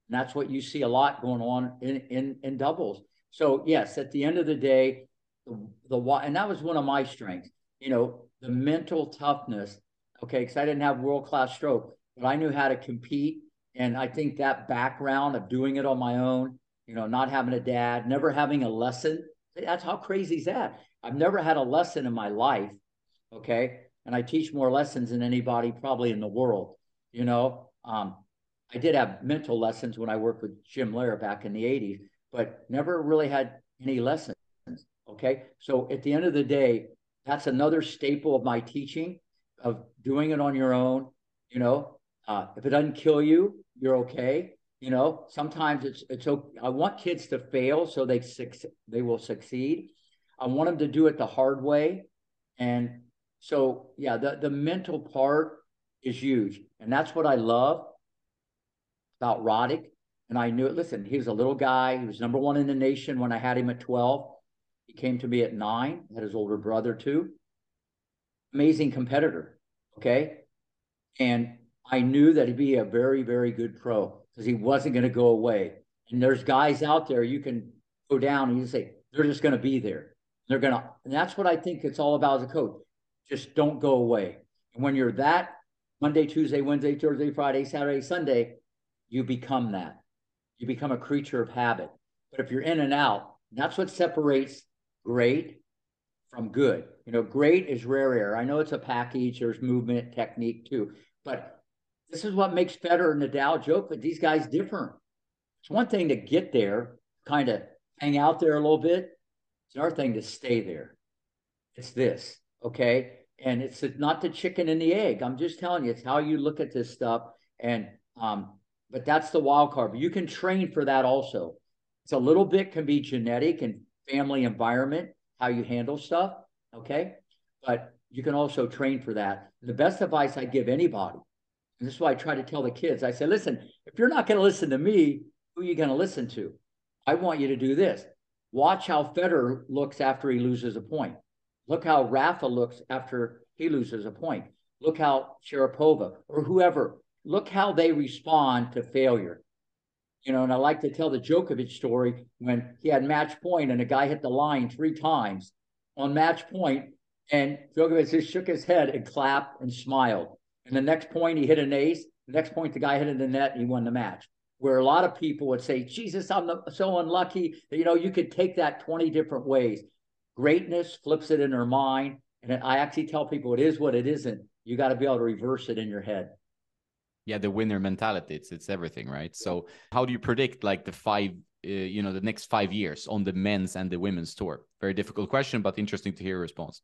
And that's what you see a lot going on in doubles. So yes, at the end of the day, and that was one of my strengths, the mental toughness. Okay, because I didn't have world-class stroke, but I knew how to compete. And I think that background of doing it on my own, not having a dad, never having a lesson. That's how crazy is that? I've never had a lesson in my life, okay? And I teach more lessons than anybody probably in the world, I did have mental lessons when I worked with Jim Lehrer back in the 80s, but never really had any lessons. Okay. So at the end of the day, that's another staple of my teaching, of doing it on your own. You know, if it doesn't kill you, you're okay. You know, sometimes it's okay. I want kids to fail so they will succeed. I want them to do it the hard way. And so, yeah, the mental part is huge. And that's what I love about Roddick. And I knew it. Listen, he was a little guy. He was number one in the nation when I had him at 12. He came to me at 9, had his older brother too. Amazing competitor. Okay. And I knew that he'd be a very, very good pro because he wasn't going to go away. And there's guys out there you can go down and you say, they're just going to be there. They're going to, and that's what I think it's all about as a coach. Just don't go away. And when you're that Monday, Tuesday, Wednesday, Thursday, Friday, Saturday, Sunday, you become that. You become a creature of habit. But if you're in and out, that's what separates great from good. You know, great is rare air. I know it's a package. There's movement, technique too. But this is what makes Federer and Nadal, Djokovic, these guys different. It's one thing to get there, kind of hang out there a little bit. It's another thing to stay there. It's this, okay? And it's not the chicken and the egg. I'm just telling you, it's how you look at this stuff. And but that's the wild card. But you can train for that also. It's a little bit can be genetic and family environment, how you handle stuff, okay? But you can also train for that. The best advice I give anybody, and this is why I try to tell the kids, I say, listen, if you're not going to listen to me, who are you going to listen to? I want you to do this. Watch how Federer looks after he loses a point. Look how Rafa looks after he loses a point. Look how Sharapova or whoever, look how they respond to failure. You know, and I like to tell the Djokovic story when he had match point and a guy hit the line 3 times on match point, and Djokovic just shook his head and clapped and smiled. And the next point, he hit an ace. The next point, the guy hit in the net and he won the match. Where a lot of people would say, Jesus, I'm so unlucky. You know, you could take that 20 different ways. Greatness flips it in their mind. And I actually tell people it is what it isn't. You got to be able to reverse it in your head. Yeah, the winner mentality, it's everything, right? So how do you predict like the next 5 years on the men's and the women's tour? Very difficult question, but interesting to hear your response.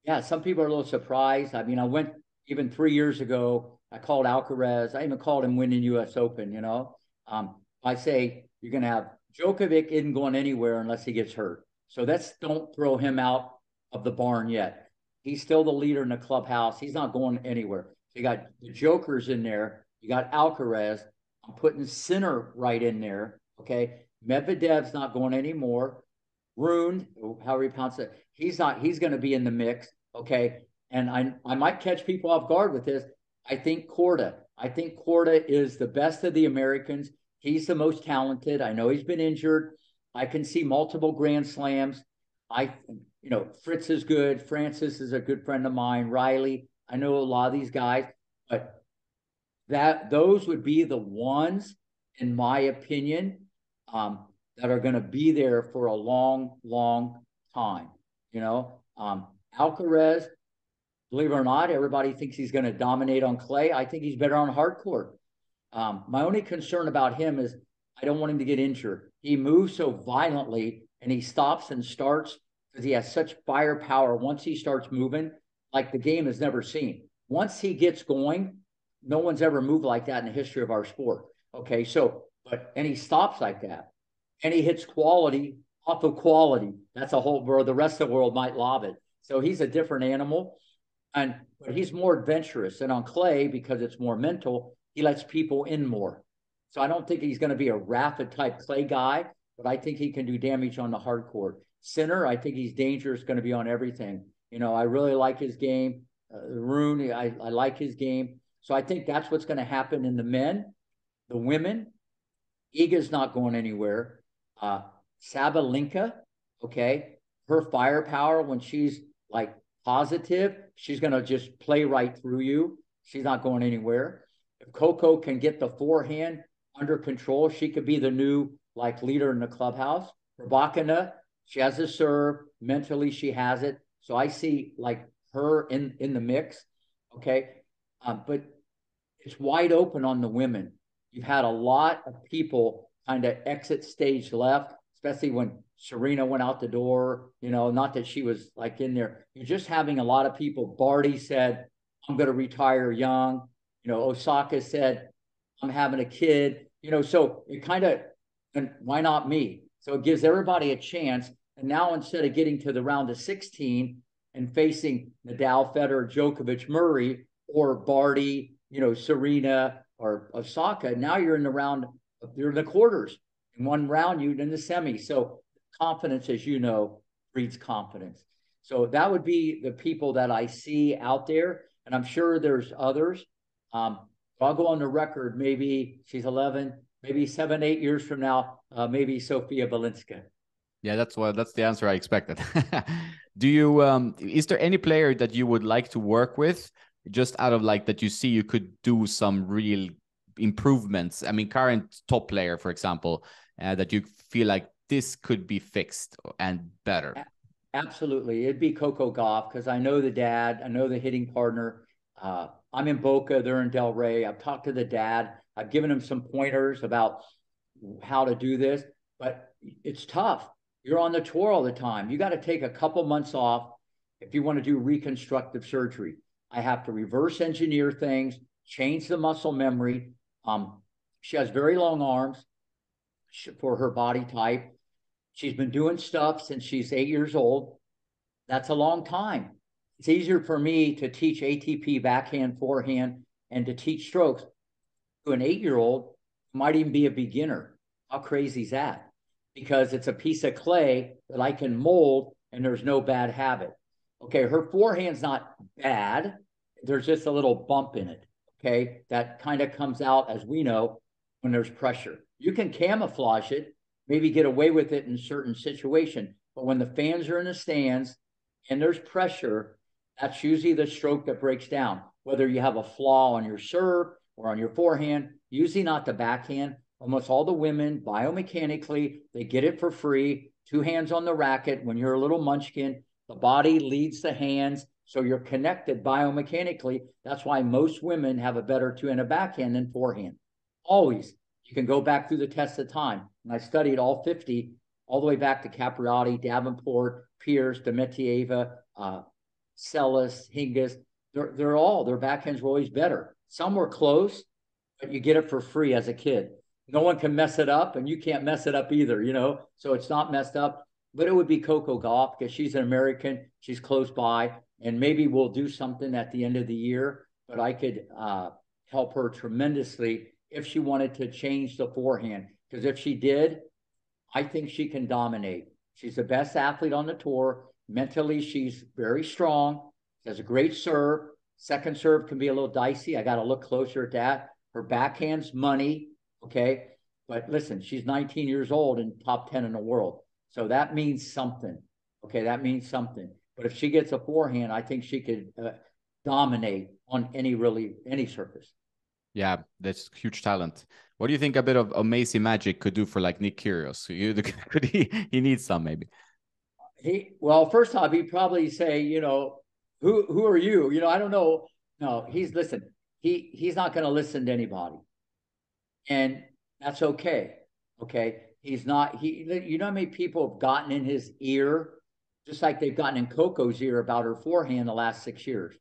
Yeah, some people are a little surprised. I mean, I went even 3 years ago, I called Alcaraz. I even called him winning US Open, you know. I say you're going to have Djokovic isn't going anywhere unless he gets hurt. So don't throw him out of the barn yet. He's still the leader in the clubhouse. He's not going anywhere. You got the Jokers in there. You got Alcaraz. I'm putting Sinner right in there. Okay. Medvedev's not going anymore. Rune, however you pronounce it, he's going to be in the mix. Okay. And I might catch people off guard with this. I think Korda is the best of the Americans. He's the most talented. I know he's been injured. I can see multiple Grand Slams. Fritz is good. Francis is a good friend of mine. Riley. I know a lot of these guys, but those would be the ones, in my opinion, that are going to be there for a long, long time. You know, Alcaraz, believe it or not, everybody thinks he's going to dominate on clay. I think he's better on hard court. My only concern about him is I don't want him to get injured. He moves so violently and he stops and starts because he has such firepower. Once he starts moving, like the game has never seen. Once he gets going, no one's ever moved like that in the history of our sport. Okay, and he stops like that. And he hits quality off of quality. That's a whole world. The rest of the world might lob it. So he's a different animal. But he's more adventurous. And on clay, because it's more mental, he lets people in more. So I don't think he's going to be a Rafa type clay guy, but I think he can do damage on the hard court. Sinner, I think he's dangerous, going to be on everything. You know, I really like his game. Rune, I like his game. So I think that's what's going to happen in the men. The women, Iga's not going anywhere. Sabalenka, okay, her firepower when she's like positive, she's going to just play right through you. She's not going anywhere. If Coco can get the forehand under control, she could be the new like leader in the clubhouse. Rybakina, she has a serve. Mentally, she has it. So I see like her in the mix. Okay. But it's wide open on the women. You've had a lot of people kind of exit stage left, especially when Serena went out the door, you know, not that she was like in there. You're just having a lot of people. Barty said, I'm going to retire young. You know, Osaka said, I'm having a kid, you know, so it kind of, and why not me? So it gives everybody a chance. And now instead of getting to the round of 16 and facing Nadal, Federer, Djokovic, Murray, or Barty, you know, Serena or Osaka, now you're in the round, you're in the quarters. In one round, you're in the semi. So confidence, as you know, breeds confidence. So that would be the people that I see out there. And I'm sure there's others. I'll go on the record, maybe she's 11, maybe 7, 8 years from now, maybe Sofia Balinska. Yeah, that's the answer I expected. Do you is there any player that you would like to work with, just out of like that you see you could do some real improvements? I mean, current top player, for example, that you feel like this could be fixed and better. Absolutely, it'd be Coco Gauff, because I know the dad, I know the hitting partner. I'm in Boca, they're in Del Rey. I've talked to the dad. I've given him some pointers about how to do this, but it's tough. You're on the tour all the time. You got to take a couple months off if you want to do reconstructive surgery. I have to reverse engineer things, change the muscle memory. She has very long arms for her body type. She's been doing stuff since she's 8 years old. That's a long time. It's easier for me to teach ATP backhand, forehand, and to teach strokes to an 8-year-old who might even be a beginner. How crazy is that? Because it's a piece of clay that I can mold and there's no bad habit. Okay, her forehand's not bad. There's just a little bump in it, okay? That kind of comes out, as we know, when there's pressure. You can camouflage it, maybe get away with it in certain situations, but when the fans are in the stands and there's pressure, that's usually the stroke that breaks down. Whether you have a flaw on your serve or on your forehand, usually not the backhand. Almost all the women, biomechanically, they get it for free. 2 hands on the racket. When you're a little munchkin, the body leads the hands, so you're connected biomechanically. That's why most women have a better 2-handed backhand than forehand. Always. You can go back through the test of time. And I studied all 50, all the way back to Capriati, Davenport, Pierce, Demetieva, Celis, Hingis. They're all, their backhands were always better. Some were close, but you get it for free as a kid. No one can mess it up, and you can't mess it up either, you know? So it's not messed up. But it would be Coco Gauff, because she's an American. She's close by, and maybe we'll do something at the end of the year. But I could help her tremendously if she wanted to change the forehand. Because if she did, I think she can dominate. She's the best athlete on the tour. Mentally, she's very strong. She has a great serve. Second serve can be a little dicey. I got to look closer at that. Her backhand's money. Okay. But listen, she's 19 years old and top 10 in the world. So that means something. Okay. That means something. But if she gets a forehand, I think she could dominate on any surface. Yeah, that's huge talent. What do you think a bit of amazing magic could do for like Nick Kyrgios? Could he needs some maybe? Well, first off, he'd probably say, you know, who are you? You know, I don't know. No, he's not going to listen to anybody. And that's okay. Okay. You know how many people have gotten in his ear, just like they've gotten in Coco's ear about her forehand the last 6 years.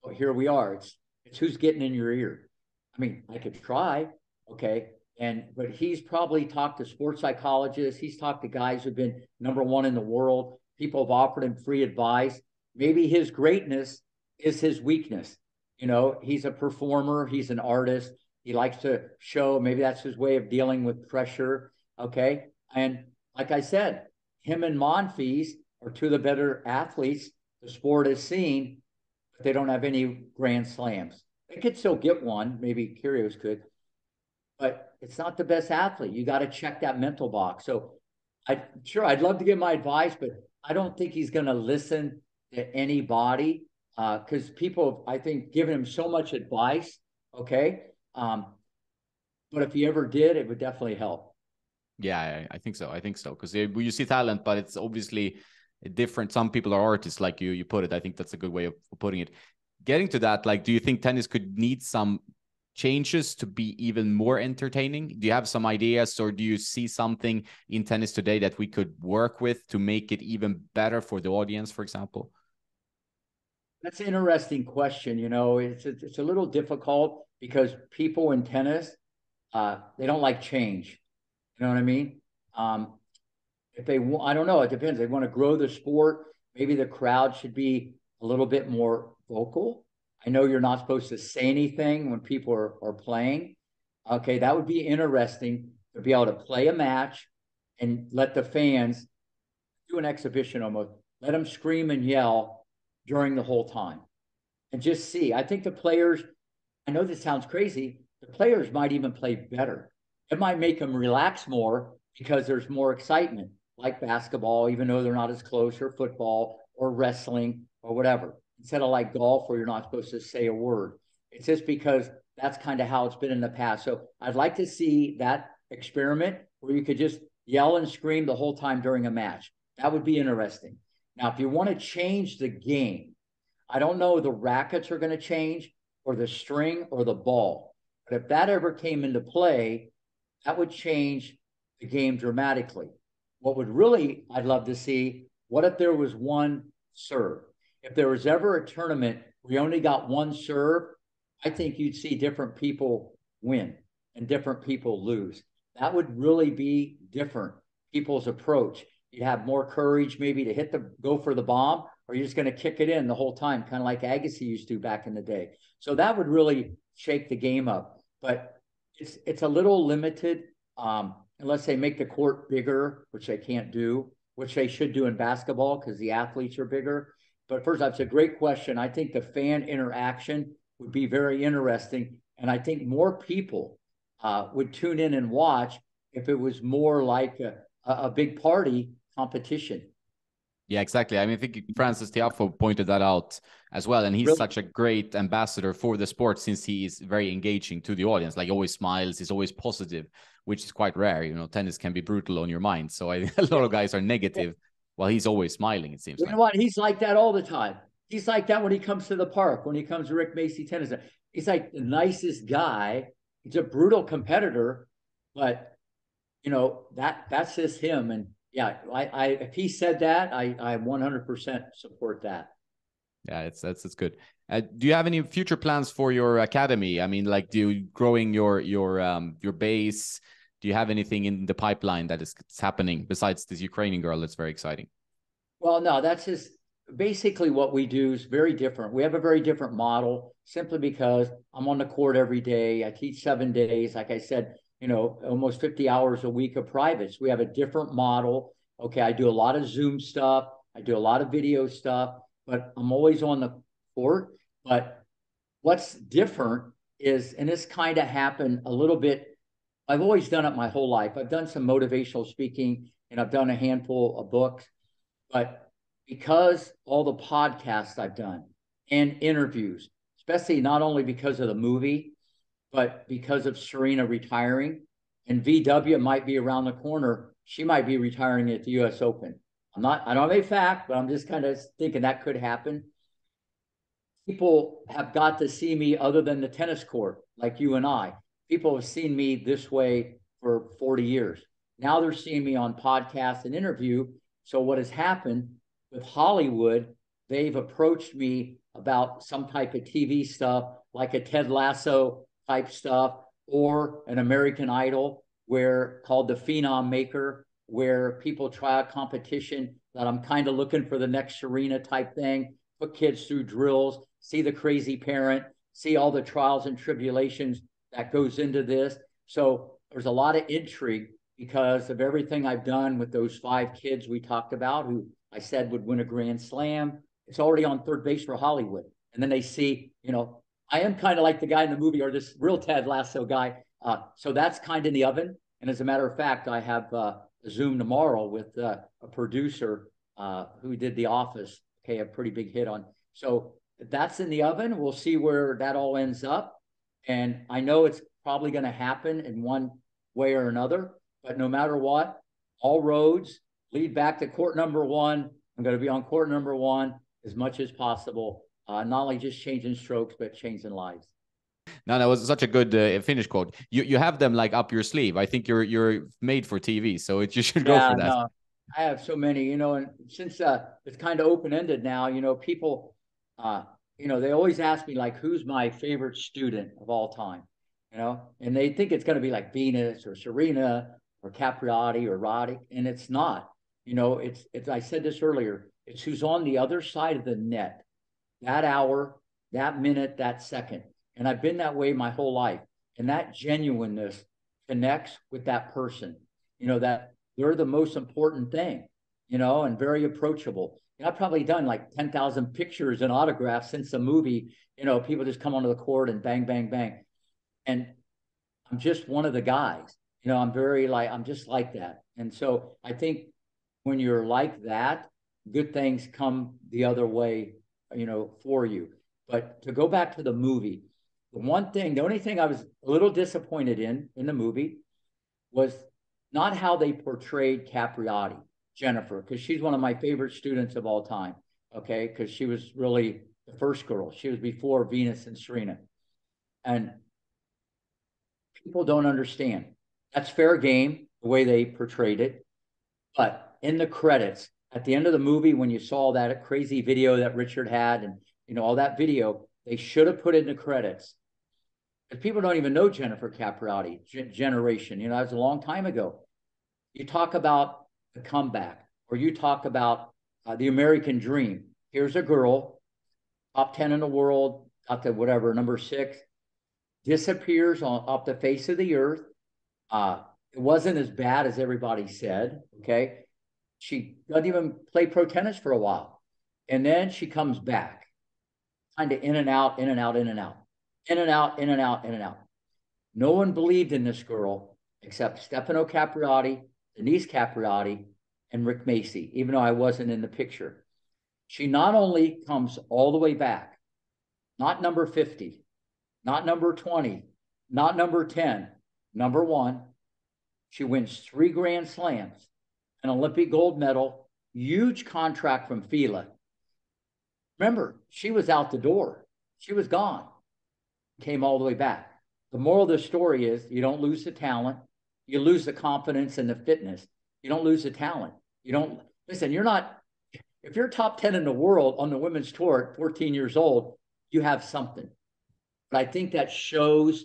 Well, here we are. It's who's getting in your ear. I mean, I could try. Okay. But he's probably talked to sports psychologists. He's talked to guys who've been #1 in the world. People have offered him free advice. Maybe his greatness is his weakness. You know, he's a performer. He's an artist. He likes to show, maybe that's his way of dealing with pressure. Okay. And like I said, him and Monfils are 2 of the better athletes the sport has seen, but they don't have any Grand Slams. They could still get one. Maybe Kyrgios could, but it's not the best athlete. You got to check that mental box. So I'd love to give my advice, but I don't think he's going to listen to anybody because people, I think, given him so much advice. Okay. But if he ever did, it would definitely help. Yeah, I think so. I think so. Because you see talent, but it's obviously different. Some people are artists, like you put it. I think that's a good way of putting it. Getting to that, like, do you think tennis could need some changes to be even more entertaining? Do you have some ideas, or do you see something in tennis today that we could work with to make it even better for the audience, for example? That's an interesting question. You know, it's a little difficult because people in tennis, they don't like change. You know what I mean? If they, I don't know, it depends. They want to grow the sport. Maybe the crowd should be a little bit more vocal. I know you're not supposed to say anything when people are playing. Okay, that would be interesting to be able to play a match and let the fans do an exhibition almost. Let them scream and yell during the whole time and just see. I think the players, I know this sounds crazy, the players might even play better. It might make them relax more because there's more excitement, like basketball, even though they're not as close, or football or wrestling or whatever. Instead of like golf where you're not supposed to say a word. It's just because that's kind of how it's been in the past. So I'd like to see that experiment where you could just yell and scream the whole time during a match. That would be interesting. Now, if you want to change the game, I don't know the rackets are going to change, or the string, or the ball. But if that ever came into play, that would change the game dramatically. What would really, I'd love to see, what if there was one serve? If there was ever a tournament where you only got one serve, I think you'd see different people win and different people lose. That would really be different, people's approach. You'd have more courage maybe to go for the bomb, or you're just going to kick it in the whole time, kind of like Agassi used to back in the day. So that would really shake the game up. But it's a little limited unless they make the court bigger, which they can't do, which they should do in basketball because the athletes are bigger. But first, that's a great question. I think the fan interaction would be very interesting. And I think more people would tune in and watch if it was more like a big party competition. Yeah, exactly. I mean, I think Francis Tiafoe pointed that out as well. And he's Really? such a great ambassador for the sport since he is very engaging to the audience. Like, he always smiles, he's always positive, which is quite rare. You know, tennis can be brutal on your mind. So a lot of guys are negative while he's always smiling, it seems You like. know what? He's like that all the time. He's like that when he comes to the park, when he comes to Rick Macci Tennis. He's like the nicest guy. He's a brutal competitor, but you know, that's just him. And yeah, I if he said that, I 100% support that. Yeah, that's good. Do you have any future plans for your academy? I mean, like, growing your base? Do you have anything in the pipeline that is happening besides this Ukrainian girl? That's very exciting. Well, no, that's just basically what we do is very different. We have a very different model simply because I'm on the court every day. I teach 7 days. Like I said, you know, almost 50 hours a week of privates. We have a different model. Okay, I do a lot of Zoom stuff. I do a lot of video stuff, but I'm always on the court. But what's different is, and this kind of happened a little bit, I've always done it my whole life. I've done some motivational speaking and I've done a handful of books, but because all the podcasts I've done and interviews, especially not only because of the movie, but because of Serena retiring, and VW might be around the corner. She might be retiring at the US Open. I don't have a fact, but I'm just kind of thinking that could happen. People have got to see me other than the tennis court, like you and I. People have seen me this way for 40 years. Now they're seeing me on podcasts and interview. So what has happened with Hollywood, they've approached me about some type of TV stuff, like a Ted Lasso type stuff, or an American Idol called the Phenom Maker, where people try out competition that I'm kind of looking for the next Serena type thing, put kids through drills, see the crazy parent, see all the trials and tribulations that goes into this. So there's a lot of intrigue because of everything I've done with those 5 kids we talked about, who I said would win a Grand Slam. It's already on third base for Hollywood. And then they see, you know, I am kind of like the guy in the movie, or this real Ted Lasso guy. So that's kind of in the oven. And as a matter of fact, I have a Zoom tomorrow with a producer who did The Office. Okay, a pretty big hit on. So that's in the oven. We'll see where that all ends up. And I know it's probably going to happen in one way or another. But no matter what, all roads lead back to court number 1. I'm going to be on court number 1 as much as possible. Not only just changing strokes, but changing lives. No, that was such a good finish quote. You have them like up your sleeve. I think you're made for TV, so you should go Yeah, for that. no, I have so many, you know, and since it's kind of open ended now, you know, people, uh, you know, they always ask me like, who's my favorite student of all time, you know, and they think it's going to be like Venus or Serena or Capriati or Roddick, and it's not. You know, it's. I said this earlier. It's who's on the other side of the net, that hour, that minute, that second, and I've been that way my whole life, and that genuineness connects with that person. You know that they're the most important thing, you know, and very approachable. And I've probably done like 10,000 pictures and autographs since the movie. You know, people just come onto the court and bang, bang, bang. And I'm just one of the guys. You know, I'm very like, I'm just like that. And so I think when you're like that, good things come the other way, you know, for you. But to go back to the movie, the only thing I was a little disappointed in the movie was not how they portrayed Capriati, Jennifer, because she's one of my favorite students of all time. Okay, because she was really the first girl. She was before Venus and Serena, and people don't understand. That's fair game the way they portrayed it, but in the credits at the end of the movie, when you saw that crazy video that Richard had, and you know all that video, they should have put it in the credits because people don't even know Jennifer Capriati generation. You know, that was a long time ago. You talk about the comeback, or you talk about the American dream. Here's a girl, top 10 in the world, up to whatever, number 6, disappears off the face of the earth. It wasn't as bad as everybody said, okay? She doesn't even play pro tennis for a while. And then she comes back, kind of in and out, in and out, in and out, in and out, in and out, in and out. No one believed in this girl except Stefano Capriati, Denise Capriati, and Rick Macci, even though I wasn't in the picture. She not only comes all the way back, not number 50, not number 20, not number 10, number 1. She wins 3 Grand Slams, an Olympic gold medal, huge contract from FILA. Remember, she was out the door. She was gone. Came all the way back. The moral of the story is you don't lose the talent. You lose the confidence and the fitness. You don't lose the talent. You don't, listen, you're not, if you're top 10 in the world on the women's tour at 14 years old, you have something. But I think that shows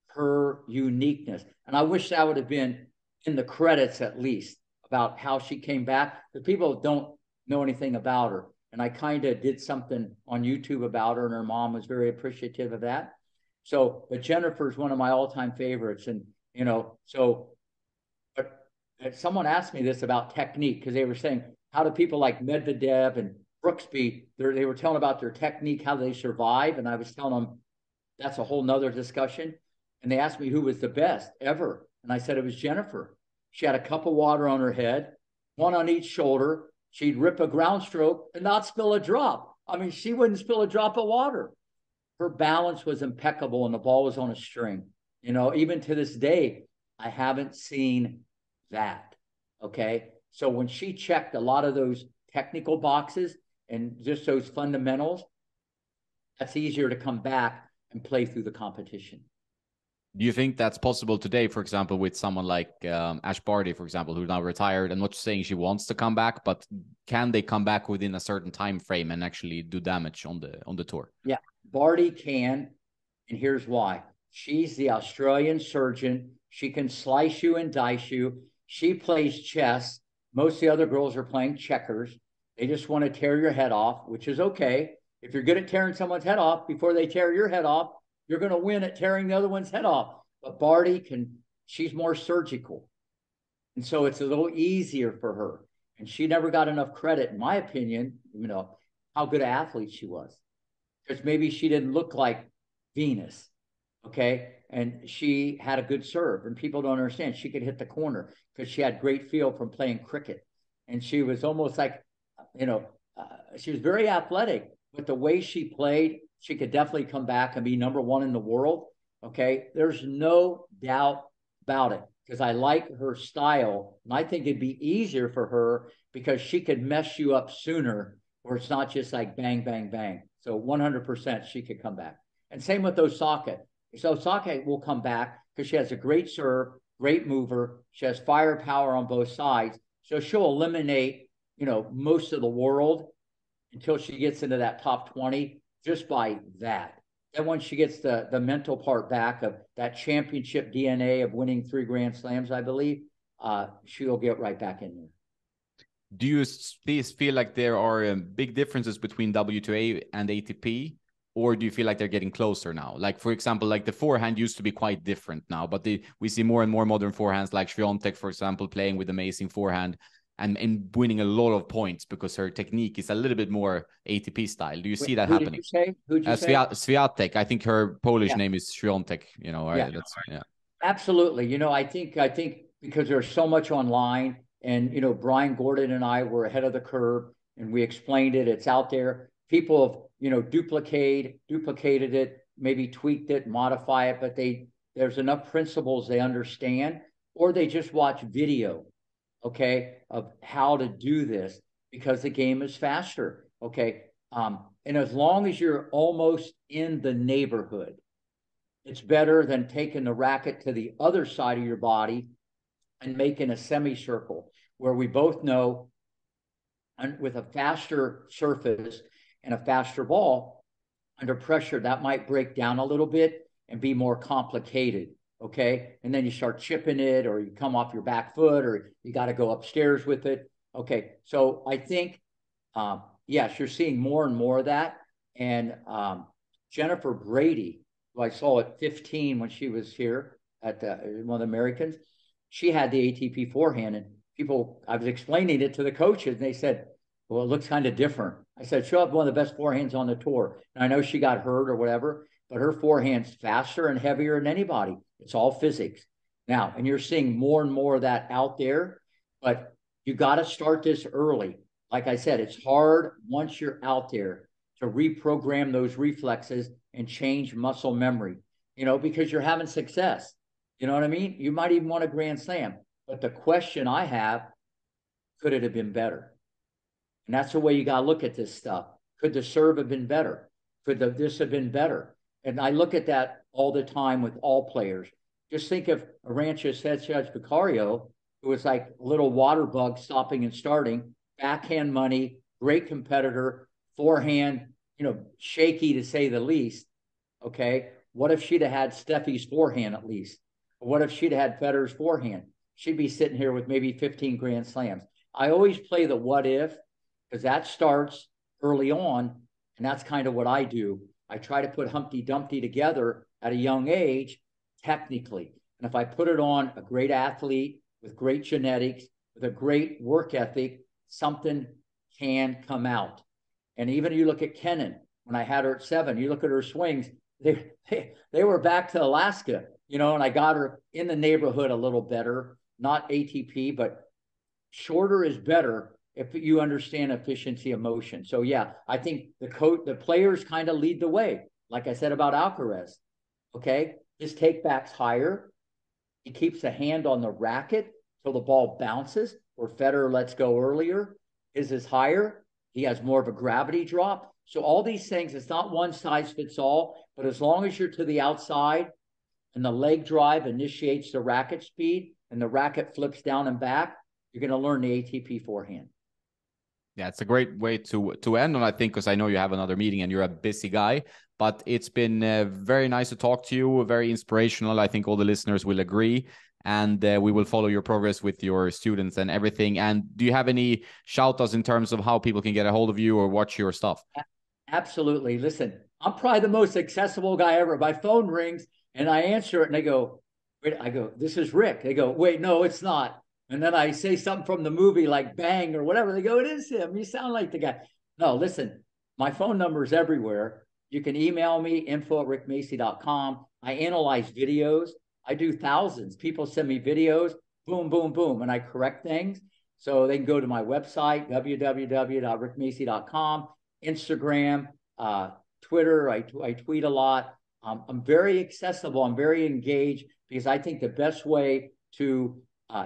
her uniqueness. And I wish that would have been in the credits at least about how she came back. Because people don't know anything about her. And I kind of did something on YouTube about her, and her mom was very appreciative of that. So, but Jennifer's one of my all-time favorites. And, you know, so, but someone asked me this about technique, because they were saying, how do people like Medvedev and Brooksby, they were telling about their technique, how they survive. And I was telling them, that's a whole nother discussion. And they asked me who was the best ever. And I said, it was Jennifer. She had a cup of water on her head, one on each shoulder. She'd rip a ground stroke and not spill a drop. I mean, she wouldn't spill a drop of water. Her balance was impeccable and the ball was on a string. You know, even to this day, I haven't seen that. Okay. So when she checked a lot of those technical boxes and just those fundamentals, that's easier to come back and play through the competition. Do you think that's possible today, for example, with someone like Ash Barty, for example, who's now retired? I'm not saying she wants to come back, but can they come back within a certain time frame and actually do damage on the tour? Yeah, Barty can, and here's why. She's the Australian surgeon. She can slice you and dice you. She plays chess. Most of the other girls are playing checkers. They just want to tear your head off, which is okay. If you're good at tearing someone's head off before they tear your head off, you're going to win at tearing the other one's head off. But Barty she's more surgical. And so it's a little easier for her. And she never got enough credit, in my opinion, you know, how good an athlete she was. Because maybe she didn't look like Venus, okay? And she had a good serve. And people don't understand. She could hit the corner because she had great feel from playing cricket. And she was almost like, you know, she was very athletic. But the way she played, she could definitely come back and be number 1 in the world. Okay. There's no doubt about it because I like her style. And I think it'd be easier for her because she could mess you up sooner where it's not just like bang, bang, bang. So 100% she could come back. And same with Osaka. So Osaka will come back because she has a great serve, great mover. She has firepower on both sides. So she'll eliminate, most of the world until she gets into that top 20 just by that. And once she gets the mental part back of that championship DNA of winning 3 Grand Slams, I believe, she'll get right back in there. Do you feel like there are big differences between WTA and ATP, or do you feel like they're getting closer now? Like, for example, like the forehand used to be quite different now, but we see more and more modern forehands, like Swiatek, for example, playing with amazing forehand and winning a lot of points because her technique is a little bit more ATP style. Do you see that Who happening? Did you say? Who'd you say? Swiatek. I think her Polish Yeah. name is Swiatek. Yeah. Yeah. Absolutely. I think because there's so much online, and Brian Gordon and I were ahead of the curve, and we explained it. It's out there. People have duplicated it, maybe tweaked it, modify it, but there's enough principles they understand, or they just watch video, okay, of how to do this because the game is faster, okay. And as long as you're almost in the neighborhood, it's better than taking the racket to the other side of your body and making a semicircle where we both know, and with a faster surface and a faster ball under pressure, that might break down a little bit and be more complicated. Okay. And then you start chipping it, or you come off your back foot, or you got to go upstairs with it. Okay. So I think, yes, you're seeing more and more of that. And Jennifer Brady, who I saw at 15 when she was here at one of the Americans, she had the ATP forehand, and I was explaining it to the coaches, and they said, well, it looks kind of different. I said, she'll have one of the best forehands on the tour. And I know she got hurt or whatever, but her forehand's faster and heavier than anybody. It's all physics. Now, and you're seeing more and more of that out there, but you got to start this early. Like I said, it's hard once you're out there to reprogram those reflexes and change muscle memory, because you're having success. You know what I mean? You might even want a Grand Slam. But the question I have, could it have been better? And that's the way you got to look at this stuff. Could the serve have been better? Could this have been better? And I look at that all the time with all players. Just think of Arantxa Vicario, who was like a little water bug stopping and starting, backhand money, great competitor, forehand, shaky to say the least. Okay. What if she'd have had Steffi's forehand at least? Or what if she'd have had Federer's forehand? She'd be sitting here with maybe 15 Grand Slams. I always play the what if, because that starts early on, and that's kind of what I do. I try to put Humpty Dumpty together at a young age, technically. And if I put it on a great athlete with great genetics, with a great work ethic, something can come out. And even you look at Kenin, when I had her at 7, you look at her swings, they were back to Alaska, and I got her in the neighborhood a little better, not ATP, but shorter is better if you understand efficiency of motion. So yeah, I think the players kind of lead the way. Like I said about Alcaraz, okay, his take back's higher. He keeps the hand on the racket till the ball bounces, where Federer lets go earlier. His is higher. He has more of a gravity drop. So all these things, it's not one size fits all, but as long as you're to the outside and the leg drive initiates the racket speed and the racket flips down and back, you're going to learn the ATP forehand. Yeah, it's a great way to end on, I think, because I know you have another meeting and you're a busy guy. But it's been very nice to talk to you, very inspirational. I think all the listeners will agree. And we will follow your progress with your students and everything. And do you have any shout-outs in terms of how people can get a hold of you or watch your stuff? Absolutely. Listen, I'm probably the most accessible guy ever. My phone rings and I answer it and they go, wait, I go, this is Rick. They go, wait, no, it's not. And then I say something from the movie like Bang or whatever. They go, it is him. You sound like the guy. No, listen, my phone number is everywhere. You can email me, info@rickmacci.com. I analyze videos. I do thousands. People send me videos, boom, boom, boom, and I correct things. So they can go to my website, www.rickmacci.com, Instagram, Twitter. I tweet a lot. I'm very accessible. I'm very engaged because I think the best way to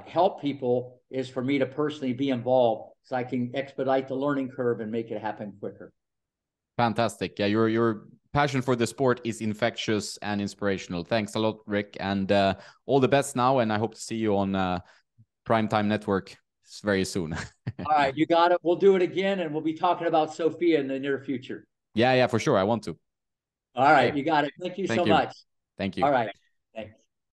help people is for me to personally be involved so I can expedite the learning curve and make it happen quicker. Fantastic. Yeah, you're passion for the sport is infectious and inspirational. Thanks a lot, Rick, and all the best now. And I hope to see you on Primetime Network very soon. All right, you got it. We'll do it again, and we'll be talking about Sofia in the near future. Yeah, for sure. I want to. All right, okay. You got it. Thank you so much. Thank you. All right.